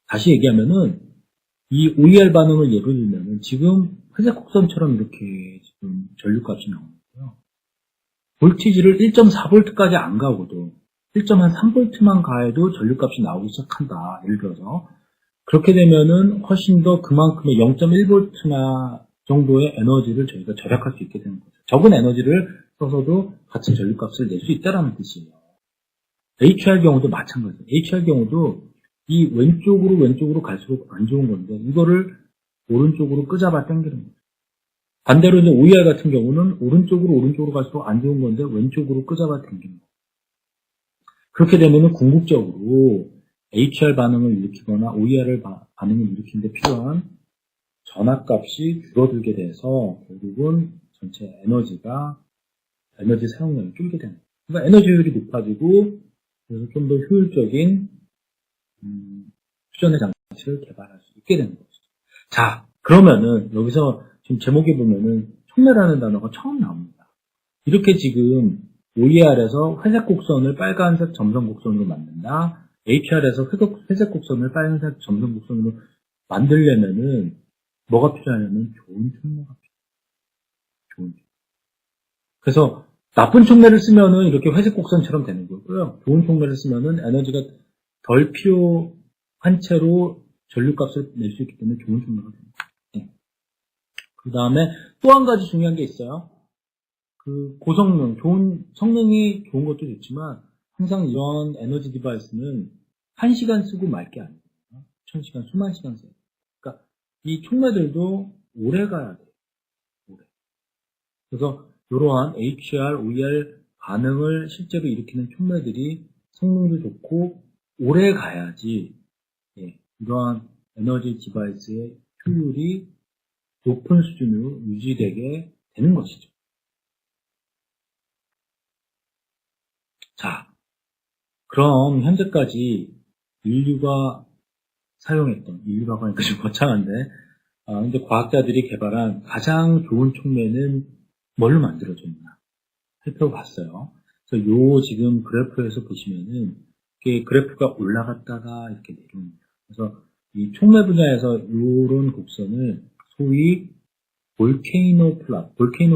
다시 얘기하면은 이 OER 반응을 예로 들면은 지금 회색 곡선처럼 이렇게 지금 전류값이 나오는데요. 볼티지를 1.4V까지 안 가고도 1.3V만 가해도 전류값이 나오기 시작한다. 예를 들어서 그렇게 되면은 훨씬 더 그만큼의 0.1V나 정도의 에너지를 저희가 절약할 수 있게 되는 거죠. 적은 에너지를 써서도 같은 전류값을 낼 수 있다는 뜻이에요. HR 경우도 마찬가지예요. HR 경우도 이 왼쪽으로 갈수록 안 좋은 건데 이거를 오른쪽으로 끄잡아 당기는 거죠. 반대로 이제 OER 같은 경우는 오른쪽으로 갈수록 안 좋은 건데 왼쪽으로 끄잡아 당기는 거죠. 그렇게 되면은 궁극적으로 HR 반응을 일으키거나 OER 반응을 일으키는데 필요한 전압값이 줄어들게 돼서 결국은 전체 에너지 사용량이 줄게 되는 거예요. 그러니까 에너지 효율이 높아지고 그래서 좀 더 효율적인 수전의 장치를 개발할 수 있게 되는 거죠. 자, 그러면은 여기서 지금 제목에 보면은 촉매라는 단어가 처음 나옵니다. 이렇게 지금 OER에서 회색 곡선을 빨간색 점선 곡선으로 만든다. HR에서 회색 곡선을 빨간색 점선 곡선으로 만들려면은 뭐가 필요하냐면 좋은 촉매가 필요해요. 그래서 나쁜 촉매를 쓰면은 이렇게 회색 곡선처럼 되는 거고요. 좋은 촉매를 쓰면은 에너지가 덜 필요한 채로 전류값을 낼 수 있기 때문에 좋은 촉매가 됩니다. 네. 그 다음에 또 한 가지 중요한 게 있어요. 고성능, 성능이 좋은 것도 좋지만 항상 이런 에너지 디바이스는 1시간 쓰고 말 게 아니에요. 1000시간, 수만 시간 써요. 그러니까 이 촉매들도 오래 가야 돼요. 오래. 그래서 이러한 HR, OER 반응을 실제로 일으키는 촉매들이 성능도 좋고 오래 가야지 이러한 에너지 디바이스의 효율이 높은 수준으로 유지되게 되는 것이죠. 자, 그럼 현재까지 인류가 하니까 좀 거창한데, 근데 과학자들이 개발한 가장 좋은 촉매는 뭘로 만들어졌나 살펴봤어요. 그래서 요 지금 그래프에서 보시면은 이게 그래프가 올라갔다가 이렇게 내려옵니다. 그래서 이 촉매 분야에서 이런 곡선을 소위 볼케이노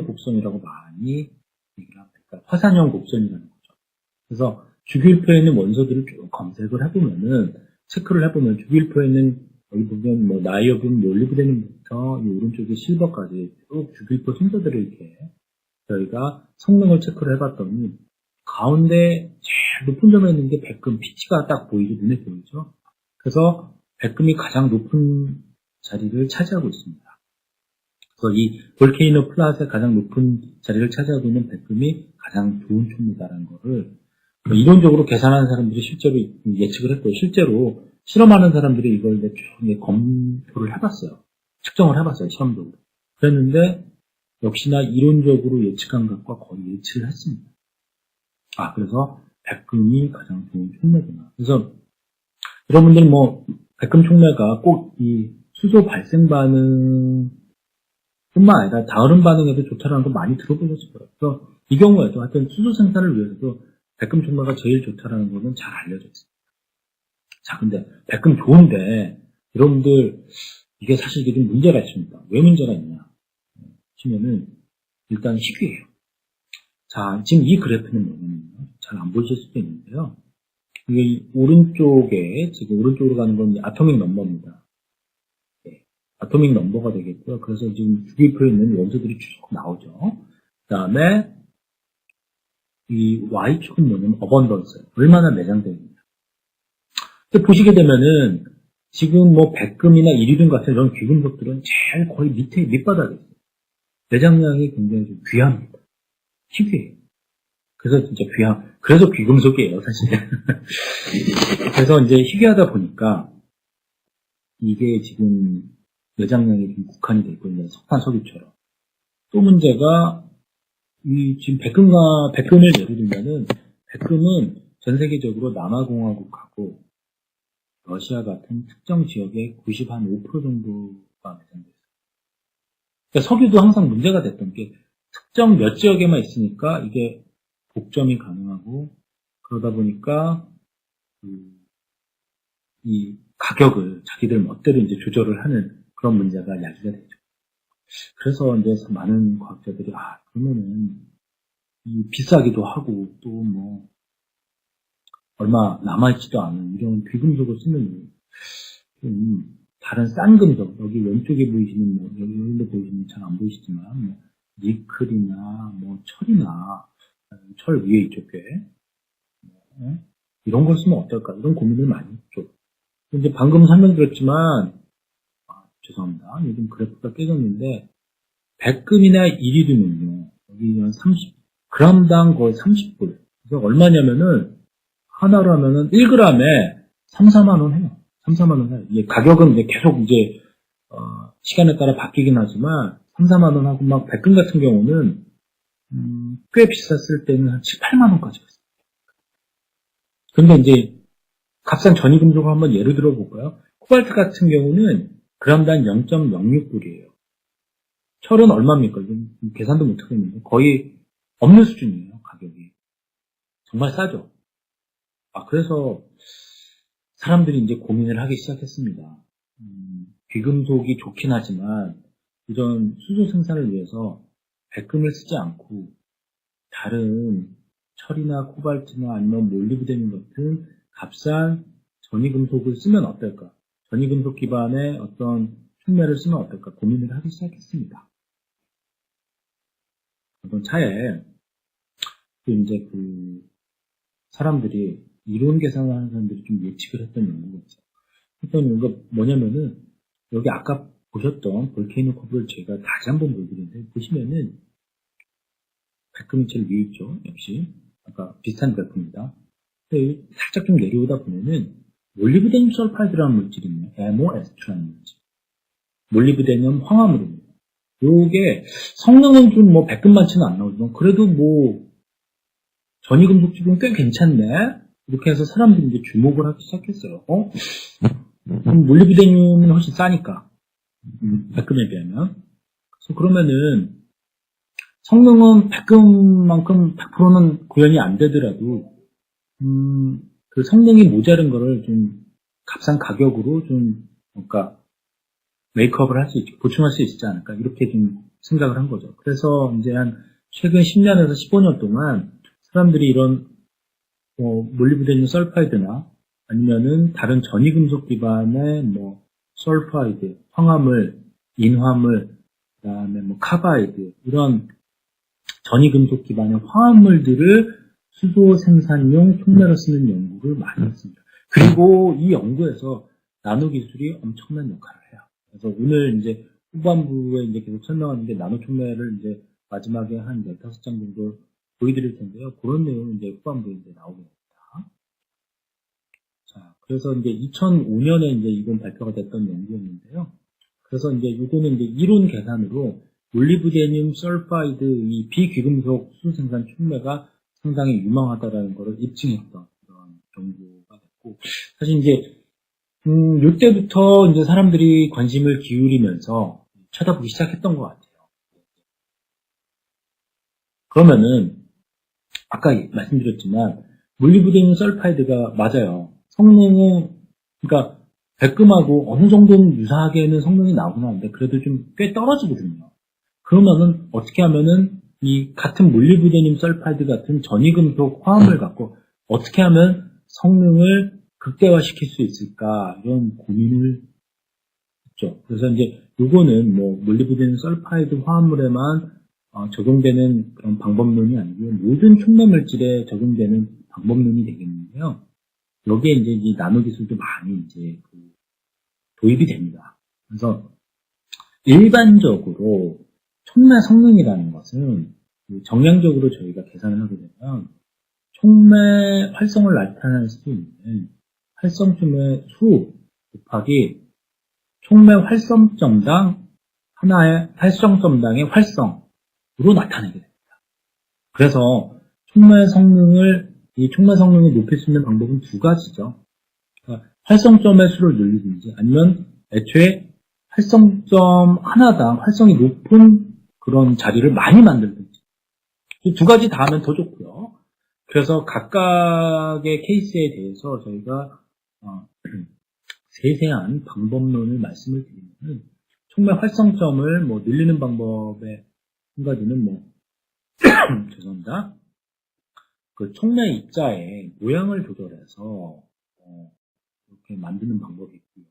곡선이라고 많이 얘기를 합니다. 그러니까 화산형 곡선이라는 거죠. 그래서 주기율표에 있는 원소들을 쭉 검색을 해보면은, 체크를 해보면, 주기율표에 있는, 여기 보면, 뭐, 나이어분, 몰리브데늄부터, 이 오른쪽에 실버까지 쭉 주기율표 순서들을 이렇게, 저희가 성능을 체크를 해봤더니, 가운데 제일 높은 점에 있는 게 백금, 피치가 딱 보이죠? 눈에 보이죠? 그래서 백금이 가장 높은 자리를 차지하고 있습니다. 그래서 이 볼케이노 플랫의 가장 높은 자리를 차지하고 있는 백금이 가장 좋은 촉매다라는 거를 이론적으로 계산하는 사람들이 실제로 예측을 했고요. 실제로 실험하는 사람들이 이걸 쭉 검토를 해봤어요. 측정을 해봤어요. 실험적으로. 그랬는데 역시나 이론적으로 예측한 것과 거의 일치를 했습니다. 그래서 백금이 가장 좋은 촉매구나. 그래서 여러분들 뭐 백금 촉매가 꼭 이 수소 발생 반응 뿐만 아니라 다른 반응에도 좋다라는 거 많이 들어보셨을 거예요. 그래서 이 경우에도 하여튼 수소 생산을 위해서도 백금 촉매가 제일 좋다라는 거는 잘 알려져 있습니다. 자, 근데 백금 좋은데 여러분들 이게 사실 이게 좀 문제가 있습니다. 왜 문제가 있냐 하시면은 일단 희귀해요. 자, 지금 이 그래프는 뭐냐면요. 잘 안 보이실 수도 있는데요. 이게 오른쪽에 지금 오른쪽으로 가는 건 아토믹 넘버입니다. 아토믹 넘버가 되겠고요. 그래서 지금 주기표에 있는 원소들이 쭉 나오죠. 그 다음에 이 Y축은 뭐냐면 어번던스, 얼마나 매장되어 있냐. 보시게 되면은 지금 뭐 백금이나 이리듐 같은 이런 귀금속들은 제일 거의 밑에 밑바닥에 있어요. 매장량이 굉장히 좀 귀합니다. 희귀해요. 그래서 진짜 그래서 귀금속이에요, 사실. 그래서 이제 희귀하다 보니까 이게 지금 매장량이 좀 국한이 되어 있고, 석탄, 석유처럼. 또 문제가, 지금 백금을 예를 들면은, 백금은 전 세계적으로 남아공화국하고 러시아 같은 특정 지역의 95% 정도가 매장되어 있어요. 그러니까 석유도 항상 문제가 됐던 게, 특정 몇 지역에만 있으니까 이게 복점이 가능하고, 그러다 보니까, 이 가격을 자기들 멋대로 이제 조절을 하는 그런 문제가 야기가 되죠. 그래서 이제 많은 과학자들이 그러면은 비싸기도 하고 또 뭐 얼마 남아있지도 않은 이런 귀금속을 쓰면 다른 싼 금속, 여기 왼쪽에 보이시는 뭐 여기 보이시는 잘 안 보이시지만 뭐 니클이나 뭐 철이나 철 위에 이쪽에 이런 걸 쓰면 어떨까 이런 고민을 많이 했죠. 이제 방금 설명드렸지만 죄송합니다. 요즘 그래프가 깨졌는데, 백금이나 이리듐은요, 여기 한 30g당 거의 30불. 그래서 얼마냐면은, 하나로 하면은 1g에 3, 4만원 해요. 3, 4만원 해요. 이게 가격은 이제 계속 이제, 시간에 따라 바뀌긴 하지만, 3, 4만원 하고 막 백금 같은 경우는, 꽤 비쌌을 때는 한 7, 8만원까지 갔어요. 근데 이제, 값싼 전이금속을 한번 예를 들어 볼까요? 코발트 같은 경우는, 그람당 0.06불이에요. 철은 얼마입니까? 계산도 못하겠는데 거의 없는 수준이에요. 가격이. 정말 싸죠. 그래서 사람들이 이제 고민을 하기 시작했습니다. 귀금속이 좋긴 하지만 이런 수소 생산을 위해서 백금을 쓰지 않고 다른 철이나 코발트나 아니면 몰리브데늄 같은 값싼 전이금속을 쓰면 어떨까? 전이금속 기반의 어떤 촉매를 쓰면 어떨까 고민을 하기 시작했습니다. 어떤 차에 이제 사람들이 이론 계산을 하는 사람들이 좀 예측을 했던 연구가 있어요. 했던 연구가 뭐냐면은 여기 아까 보셨던 볼케이노 커브를 제가 다시 한번 보여드리는데 보시면은 백금이 제일 위에 있죠. 역시 아까 비슷한 그래프입니다. 살짝 좀 내려오다 보면은 몰리브데늄 설파이드라는 물질이 있네요. MOS2라는 물질. 몰리브데늄 황화물입니다. 요게 성능은 좀 뭐 백금만치는 안 나오지만 그래도 뭐 전이금속 지금 꽤 괜찮네. 이렇게 해서 사람들이 이제 주목을 하기 시작했어요. 몰리브데늄은 훨씬 싸니까 백금에 비하면. 그래서 그러면은 성능은 백금만큼 100%는 구현이 안 되더라도 그 성능이 모자른 거를 좀 값싼 가격으로 좀 그러니까 메이크업을 할 수 있지, 보충할 수 있지 않을까, 이렇게 좀 생각을 한 거죠. 그래서 이제 한 최근 10년에서 15년 동안 사람들이 이런 몰리브데늄 설파이드나 아니면은 다른 전이금속 기반의 뭐 설파이드, 황화물, 인화물, 그다음에 뭐 카바이드, 이런 전이금속 기반의 화합물들을 수소 생산용 촉매로 쓰는 연구를 많이 했습니다. 그리고 이 연구에서 나노 기술이 엄청난 역할을 해요. 그래서 오늘 이제 후반부에 이제 계속 설명하는데 나노 촉매를 이제 마지막에 한 15장 정도 보여드릴 텐데요. 그런 내용은 이제 후반부에 이제 나오게 됩니다. 자, 그래서 이제 2005년에 이제 이건 발표가 됐던 연구였는데요. 그래서 이제 이거는 이제 이론 계산으로 몰리브데늄 설파이드 이 비귀금속 수소 생산 촉매가 상당히 유망하다라는 것을 입증했던 그런 연구가 됐고, 사실 이제 이때부터 이제 사람들이 관심을 기울이면서 쳐다보기 시작했던 것 같아요. 그러면은 아까 말씀드렸지만 몰리브데늄 설파이드가 맞아요. 성능은 그러니까 백금하고 어느 정도는 유사하게는 성능이 나오긴 하는데 그래도 좀 꽤 떨어지거든요. 그러면은 어떻게 하면은 이 같은 몰리브데늄 설파이드 같은 전이금속 화합을 갖고 어떻게 하면 성능을 극대화시킬 수 있을까, 이런 고민을 했죠. 그래서 이제 요거는 뭐 몰리브데늄 설파이드 화합물에만 적용되는 그런 방법론이 아니고 모든 촉매 물질에 적용되는 방법론이 되겠는데요. 여기에 이제 이 나노 기술도 많이 이제 도입이 됩니다. 그래서 일반적으로 촉매 성능이라는 것은 정량적으로 저희가 계산을 하게 되면 촉매 활성을 나타낼 수 있는 활성점의 수 곱하기 촉매 활성점당 하나의 활성점당의 활성으로 나타내게 됩니다. 그래서 촉매 성능을 높일 수 있는 방법은 두 가지죠. 그러니까 활성점의 수를 늘리든지 아니면 애초에 활성점 하나당 활성이 높은 그런 자리를 많이 만들든지, 이 두 가지 다 하면 더 좋고요. 그래서 각각의 케이스에 대해서 저희가 세세한 방법론을 말씀을 드리면 촉매 활성점을 뭐 늘리는 방법의 한 가지는 뭐 죄송합니다. 그 촉매 입자의 모양을 조절해서 이렇게 만드는 방법이 있고요.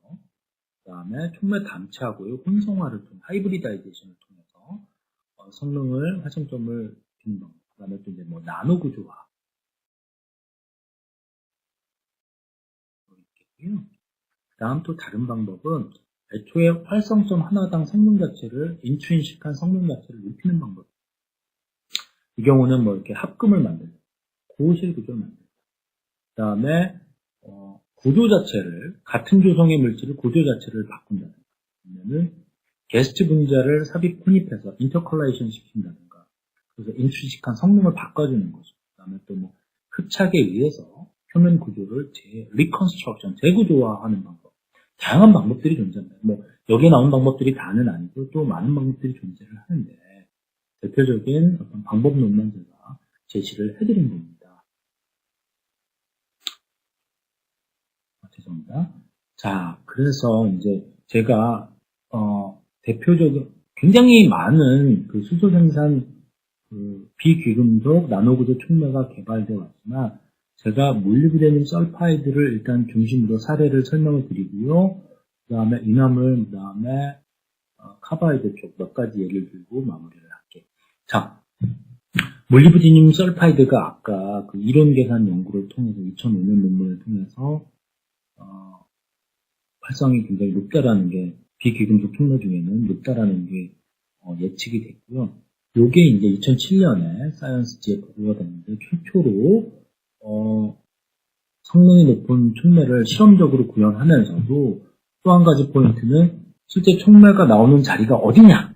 그 다음에 촉매 담체하고의 혼성화를 통해 하이브리다이제이션을 통해서 성능을 활성점을 주는 방법. 그 다음에 또 이제 뭐 나노 구조화 있겠고요. 그 다음 또 다른 방법은 애초에 활성점 하나당 성능 자체를 인트린식한 성능 자체를 높이는 방법. 이 경우는 뭐 이렇게 합금을 만들고 고실 구조를 만들고, 그 다음에 구조 자체를 같은 조성의 물질을 구조 자체를 바꾼다든가, 아니면은 게스트 분자를 삽입 혼입해서 인터컬레이션 시킨다든가, 그래서 인트리식한 성능을 바꿔주는 거죠. 그 다음에 또 뭐 흡착에 의해서 표면 구조를 리컨스트럭션, 재구조화하는 방법. 다양한 방법들이 존재합니다. 뭐 여기에 나온 방법들이 다는 아니고 또 많은 방법들이 존재를 하는데 대표적인 어떤 방법론만 제가 제시를 해드린 겁니다. 죄송합니다. 자, 그래서 이제 제가 대표적인 굉장히 많은 그 수소 생산 비귀금속 나노구조 촉매가 개발되어 왔지만 제가 몰리브데늄 설파이드를 일단 중심으로 사례를 설명을 드리고요. 그 다음에 인화물, 그 다음에 카바이드 쪽 몇 가지 예를 들고 마무리를 할게요. 자, 몰리브데늄 설파이드가 아까 그 이론 계산 연구를 통해서 2005년 논문을 통해서 활성이 굉장히 높다라는 게 비귀금속 촉매 중에는 높다라는 게 예측이 됐고요. 요게 이제 2007년에 사이언스지에 보고가 됐는데 최초로 성능이 높은 촉매를 실험적으로 구현하면서도 또 한 가지 포인트는 실제 촉매가 나오는 자리가 어디냐,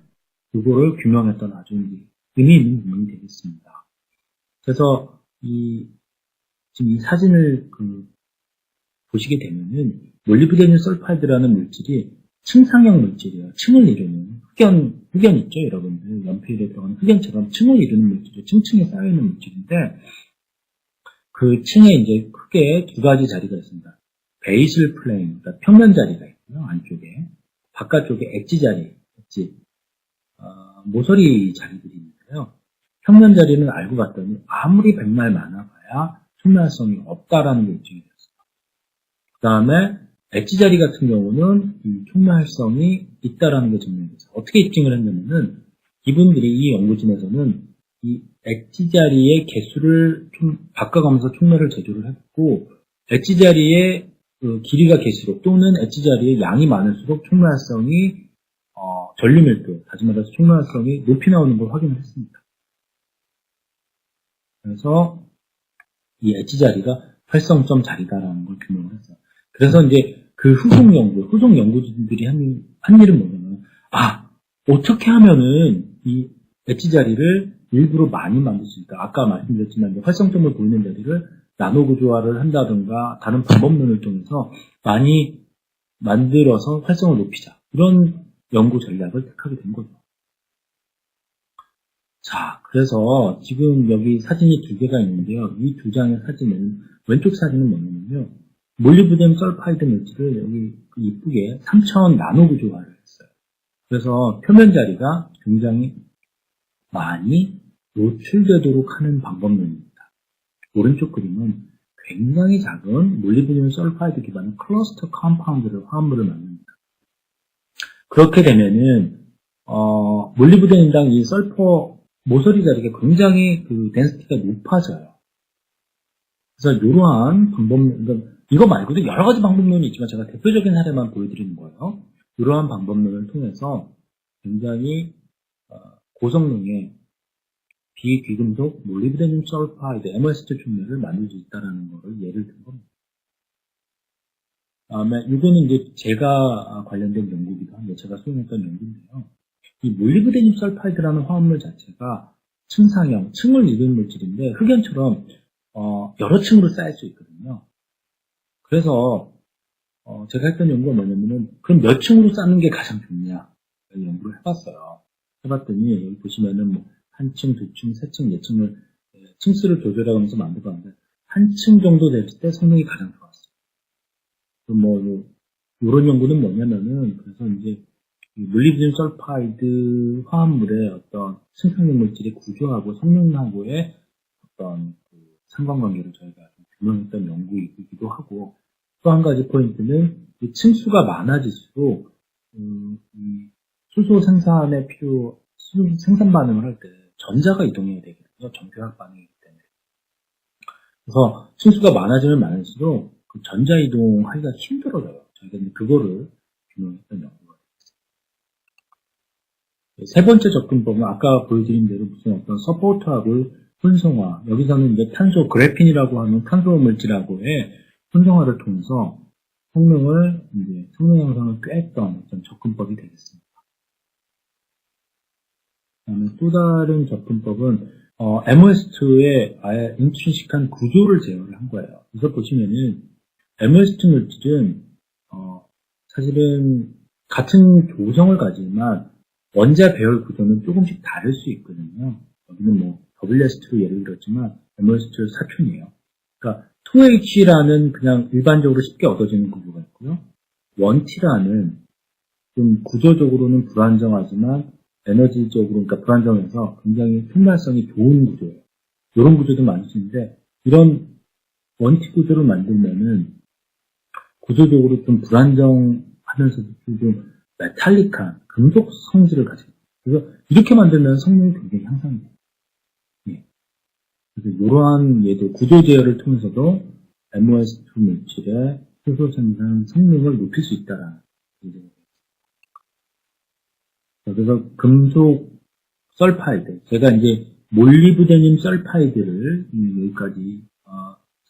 이거를 규명했던 아주 의미 있는 논문이 되겠습니다. 그래서 지금 이 사진을 보시게 되면은 몰리브데늄 설파이드라는 물질이 층상형 물질이에요. 층을 이루는 흑연 있죠, 여러분들. 연필에 들어가는 흑연처럼 층을 이루는 물질이에요. 층층에 쌓여있는 물질인데 그 층에 이제 크게 두 가지 자리가 있습니다. 베이슬 플레인, 그러니까 평면 자리가 있고, 있고요. 안쪽에. 바깥쪽에 엣지 자리, 모서리 자리들이 있는데요. 평면 자리는 알고 봤더니 아무리 백날 많아봐야 촉매활성이 없다라는 게 입증이 됐어요. 그 다음에 엣지 자리 같은 경우는 이 촉매활성이 있다라는 게 증명이 됐어요. 어떻게 입증을 했냐면은 이분들이 이 연구진에서는 이 엣지 자리의 개수를 좀 바꿔가면서 촉매를 제조를 했고 엣지 자리의 길이가 길수록 또는 엣지 자리의 양이 많을수록 촉매활성이 전류 밀도, 다시 말해서 촉매활성이 높이 나오는 걸 확인을 했습니다. 그래서 이 엣지 자리가 활성점 자리다라는 걸 규명을 했어요. 그래서 이제 그 후속 연구진들이 한 일은 뭐냐면, 어떻게 하면은 이 엣지 자리를 일부러 많이 만들 수 있다. 아까 말씀드렸지만 활성점을 보이는 자리를 나노 구조화를 한다든가 다른 방법론을 통해서 많이 만들어서 활성을 높이자. 이런 연구 전략을 택하게 된 거죠. 자, 그래서 지금 여기 사진이 두 개가 있는데요. 이 두 장의 사진은, 왼쪽 사진은 뭐냐면요. 몰리브덴 설파이드 물질을 여기 이쁘게 3000 나노 구조화를 했어요. 그래서 표면 자리가 굉장히 많이 노출되도록 하는 방법론입니다. 오른쪽 그림은 굉장히 작은 몰리브덴 설파이드 기반의 클러스터 컴파운드를 화합물을 만듭니다. 그렇게 되면은 몰리브덴이랑 이 설퍼 모서리 자리가 굉장히 그 덴시티가 높아져요. 그래서 이러한 방법론, 이거 말고도 여러 가지 방법론이 있지만 제가 대표적인 사례만 보여드리는 거예요. 이러한 방법론을 통해서 굉장히 고성능의 비귀금속 몰리브데늄 설파이드 MOS2 촉매를 만들 수 있다는 것을 예를 든 겁니다. 다음에 이거는 이제 제가 관련된 연구기도 한데 제가 수행했던 연구인데요. 이 몰리브데늄 설파이드라는 화합물 자체가 층상형, 층을 이루는 물질인데 흑연처럼 여러 층으로 쌓일 수 있거든요. 그래서 제가 했던 연구가 뭐냐면은 그럼 몇 층으로 쌓는 게 가장 좋냐 연구를 해봤어요. 해봤더니 여기 보시면은 뭐 한 층, 두 층, 세 층, 네 층을 층수를 조절하면서 만들어봤는데 한 층 정도 됐을 때 성능이 가장 좋았어요. 뭐 이런 연구는 뭐냐면은 그래서 이제 몰리브덴 설파이드 화합물의 어떤 생산력 물질의 구조하고 성능하고의 어떤 상관관계를 저희가 규명했던 연구이기도 하고 또 한 가지 포인트는 이 층수가 많아질수록 이 수소 생산에 생산 반응을 할 때 전자가 이동해야 되거든요. 전표합 반응이기 때문에. 그래서 층수가 많아지면 많을수록 그 전자 이동하기가 힘들어져요. 저희가 이제 그거를 규명했던 연구가 있습니다. 세 번째 접근법은 아까 보여드린 대로 무슨 어떤 서포트하고 혼성화, 여기서는 이제 탄소 그래핀이라고 하는 탄소 물질하고의 혼성화를 통해서 성능 향상을 꾀했던 어떤 접근법이 되겠습니다. 그다음에 또 다른 접근법은 MOS2의 아예 인트린식한 구조를 제어를 한 거예요. 그래서 보시면은 MOS2 물질은 사실은 같은 조성을 가지만 원자 배열 구조는 조금씩 다를 수 있거든요. 여기는 뭐 WS2로 예를 들었지만 MOS2 사촌이에요. 그러니까 2H라는 그냥 일반적으로 쉽게 얻어지는 구조가 있고요. 1T라는 좀 구조적으로는 불안정하지만 에너지적으로 그러니까 불안정해서 굉장히 촉매활성이 좋은 구조예요. 이런 구조도 많이 쓰는데 이런 1T 구조를 만들면은 구조적으로 좀 불안정하면서도 좀 메탈릭한 금속 성질을 가지고 있어요. 그래서 이렇게 만들면 성능이 굉장히 향상이 돼요. 예. 그래서 이러한 얘도 구조 제어를 통해서도 MOS2 물질의 수소 생산 성능을 높일 수 있다라는 얘기입니다. 그래서 금속 설파이드, 제가 이제 몰리브데늄 설파이드를 여기까지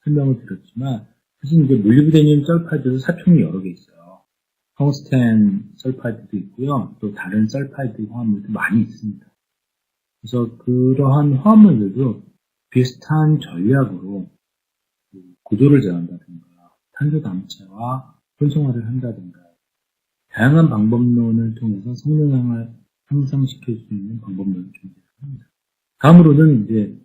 설명을 드렸지만 사실 이제 몰리브데늄 설파이드도 사총이 여러 개 있어요. 텅스텐 설파이드도 있고요. 또 다른 설파이드 화합물도 많이 있습니다. 그래서 그러한 화합물들도 비슷한 전략으로 구조를 제어한다든가 탄소 담체와 혼성화를 한다든가 다양한 방법론을 통해서 성능을 향상시킬 수 있는 방법론을 존재합니다. 다음으로는 이제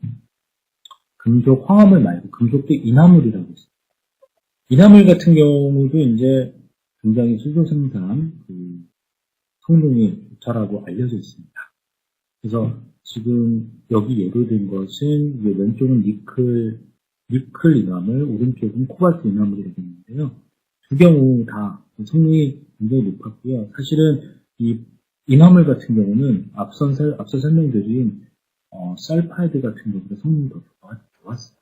금속 화합물 말고 금속도 인화물이라고 있습니다. 인화물 같은 경우도 이제 굉장히 수소 생산 성능이 좋다라고 알려져 있습니다. 그래서 지금 여기 예로된 것은 왼쪽은 니클 이나물, 오른쪽은 코발트 이나물이 되겠는데요. 두 경우 다 성능이 굉장히 높았고요. 사실은 이 이나물 같은 경우는 앞서 설명드린 설파이드 같은 것보다 성능이 더 좋았어요.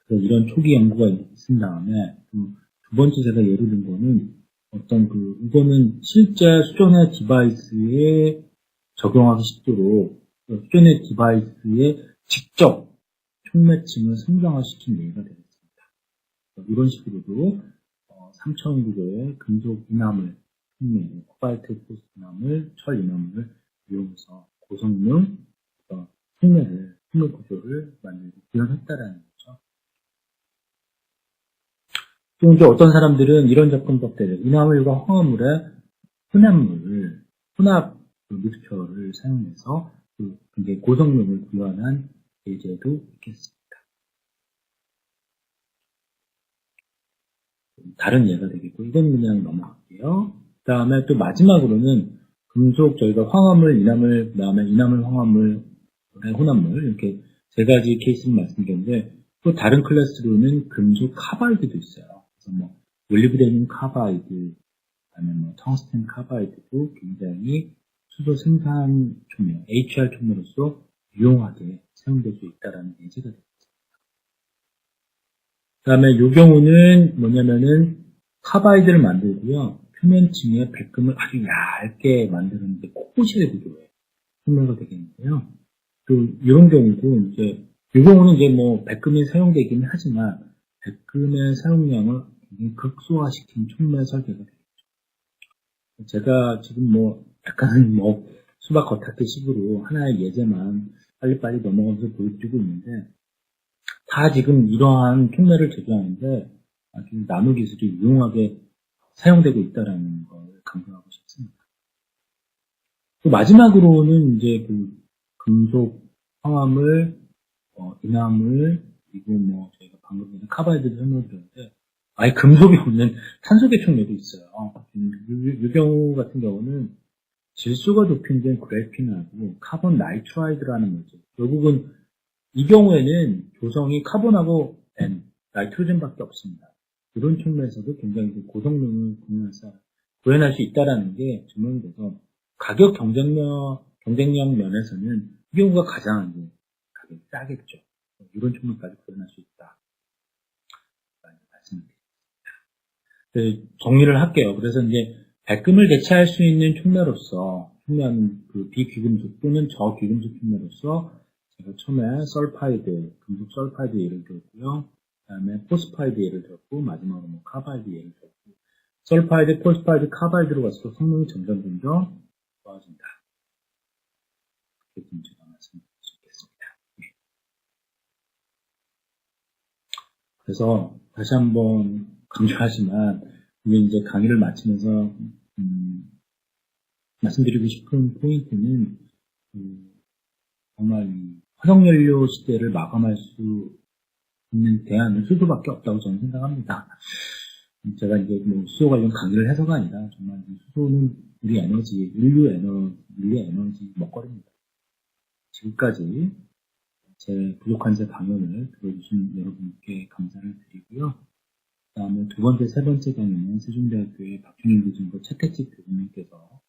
그래서 이런 초기 연구가 있은 다음에 두 번째 제가 예를 든 거는 이거는 실제 수전의 디바이스에 적용하기 쉽도록 수전의 디바이스에 직접 촉매층을 성장화시킨 예가 되겠습니다. 이런 식으로도 3000 구조의 금속 이나물, 촉매, 코발트 포스 이나물, 철 이나물을 이용해서 고성능 촉매 구조를 만들고 구현했다라는 거죠. 또 이제 어떤 사람들은 이런 접근법들, 이나물과 황화물의 혼합 믹스처를 사용해서 굉장히 고성능을 구현한 예제도 있겠습니다. 다른 예가 되겠고, 이건 그냥 넘어갈게요. 그 다음에 또 마지막으로는 금속, 저희가 황화물, 이나물, 그 다음에 이나물, 황화물, 혼합물, 이렇게 세 가지 케이스를 말씀드렸는데, 또 다른 클래스로는 금속 카바이드도 있어요. 그래서 올리브데늄 카바이드, 아니면 텅스텐 카바이드도 굉장히 수소 생산 촉매, HR 촉매로서 유용하게 사용될 수 있다는 예제가 됩니다. 그 다음에 이 경우는 뭐냐면은 카바이드를 만들고요. 표면층에 백금을 아주 얇게 만드는데 코실의 구조의 촉매가 되겠는데요. 또 이런 경우도 이 경우는 백금이 사용되긴 하지만 백금의 사용량을 굉장히 극소화시킨 촉매 설계가 되겠죠. 제가 지금 약간 수박 겉핥기 식으로 하나의 예제만 빨리빨리 넘어가면서 보여드리고 있는데, 다 지금 이러한 촉매를 제조하는데 아주 나노 기술이 유용하게 사용되고 있다는 걸 강조하고 싶습니다. 또 마지막으로는 이제 금속, 황화물, 이나물, 그리고 저희가 방금 전에 카바이드를 설명드렸는데, 아예 금속이 없는 탄소계 촉매도 있어요. 이 경우 같은 경우는 질소가 도핑된 그래핀하고 카본 나이트라이드라는 거죠. 결국은 이 경우에는 조성이 카본하고 N, 나이트로젠밖에 없습니다. 이런 촉매에서도 굉장히 고성능을 구현할 수 있다는 게 증명이 돼서 가격 경쟁력 면에서는 이 경우가 가장 가격이 싸겠죠. 이런 촉매까지 구현할 수 있다. 말씀드립니다. 정리를 할게요. 그래서 이제 백금을 대체할 수 있는 촉매로서 촉매하는 비귀금속 또는 저귀금속 촉매로서 제가 처음에 금속 설파이드 예를 들었고요. 그 다음에 포스파이드 예를 들었고, 마지막으로 카바이드 예를 들었고, 설파이드, 포스파이드, 카바이드로 갈수록 성능이 점점 좋아진다. 이렇게 좀 제가 말씀드릴 수 있겠습니다. 그래서 다시 한번 강조하지만, 이제 강의를 마치면서 말씀드리고 싶은 포인트는 정말 화석연료 시대를 마감할 수 있는 대안은 수소밖에 없다고 저는 생각합니다. 제가 이제 수소 관련 강의를 해서가 아니라 정말 수소는 우리 에너지, 인류의 에너지 먹거리입니다. 지금까지 부족한 제 강연을 들어주신 여러분께 감사를 드리고요. 그 다음에 두 번째, 세 번째 강의는 세종대학교의 박준일 교수님과 최태칙 교수님께서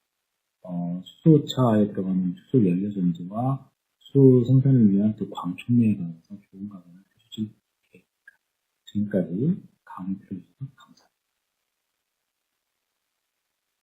수소차에 들어가는 수소 연료 전지와 수소 생산을 위한 또 광촉매에 관해서 좋은 강의를 해주실 계획입니다. 지금까지 강의 들어주셔서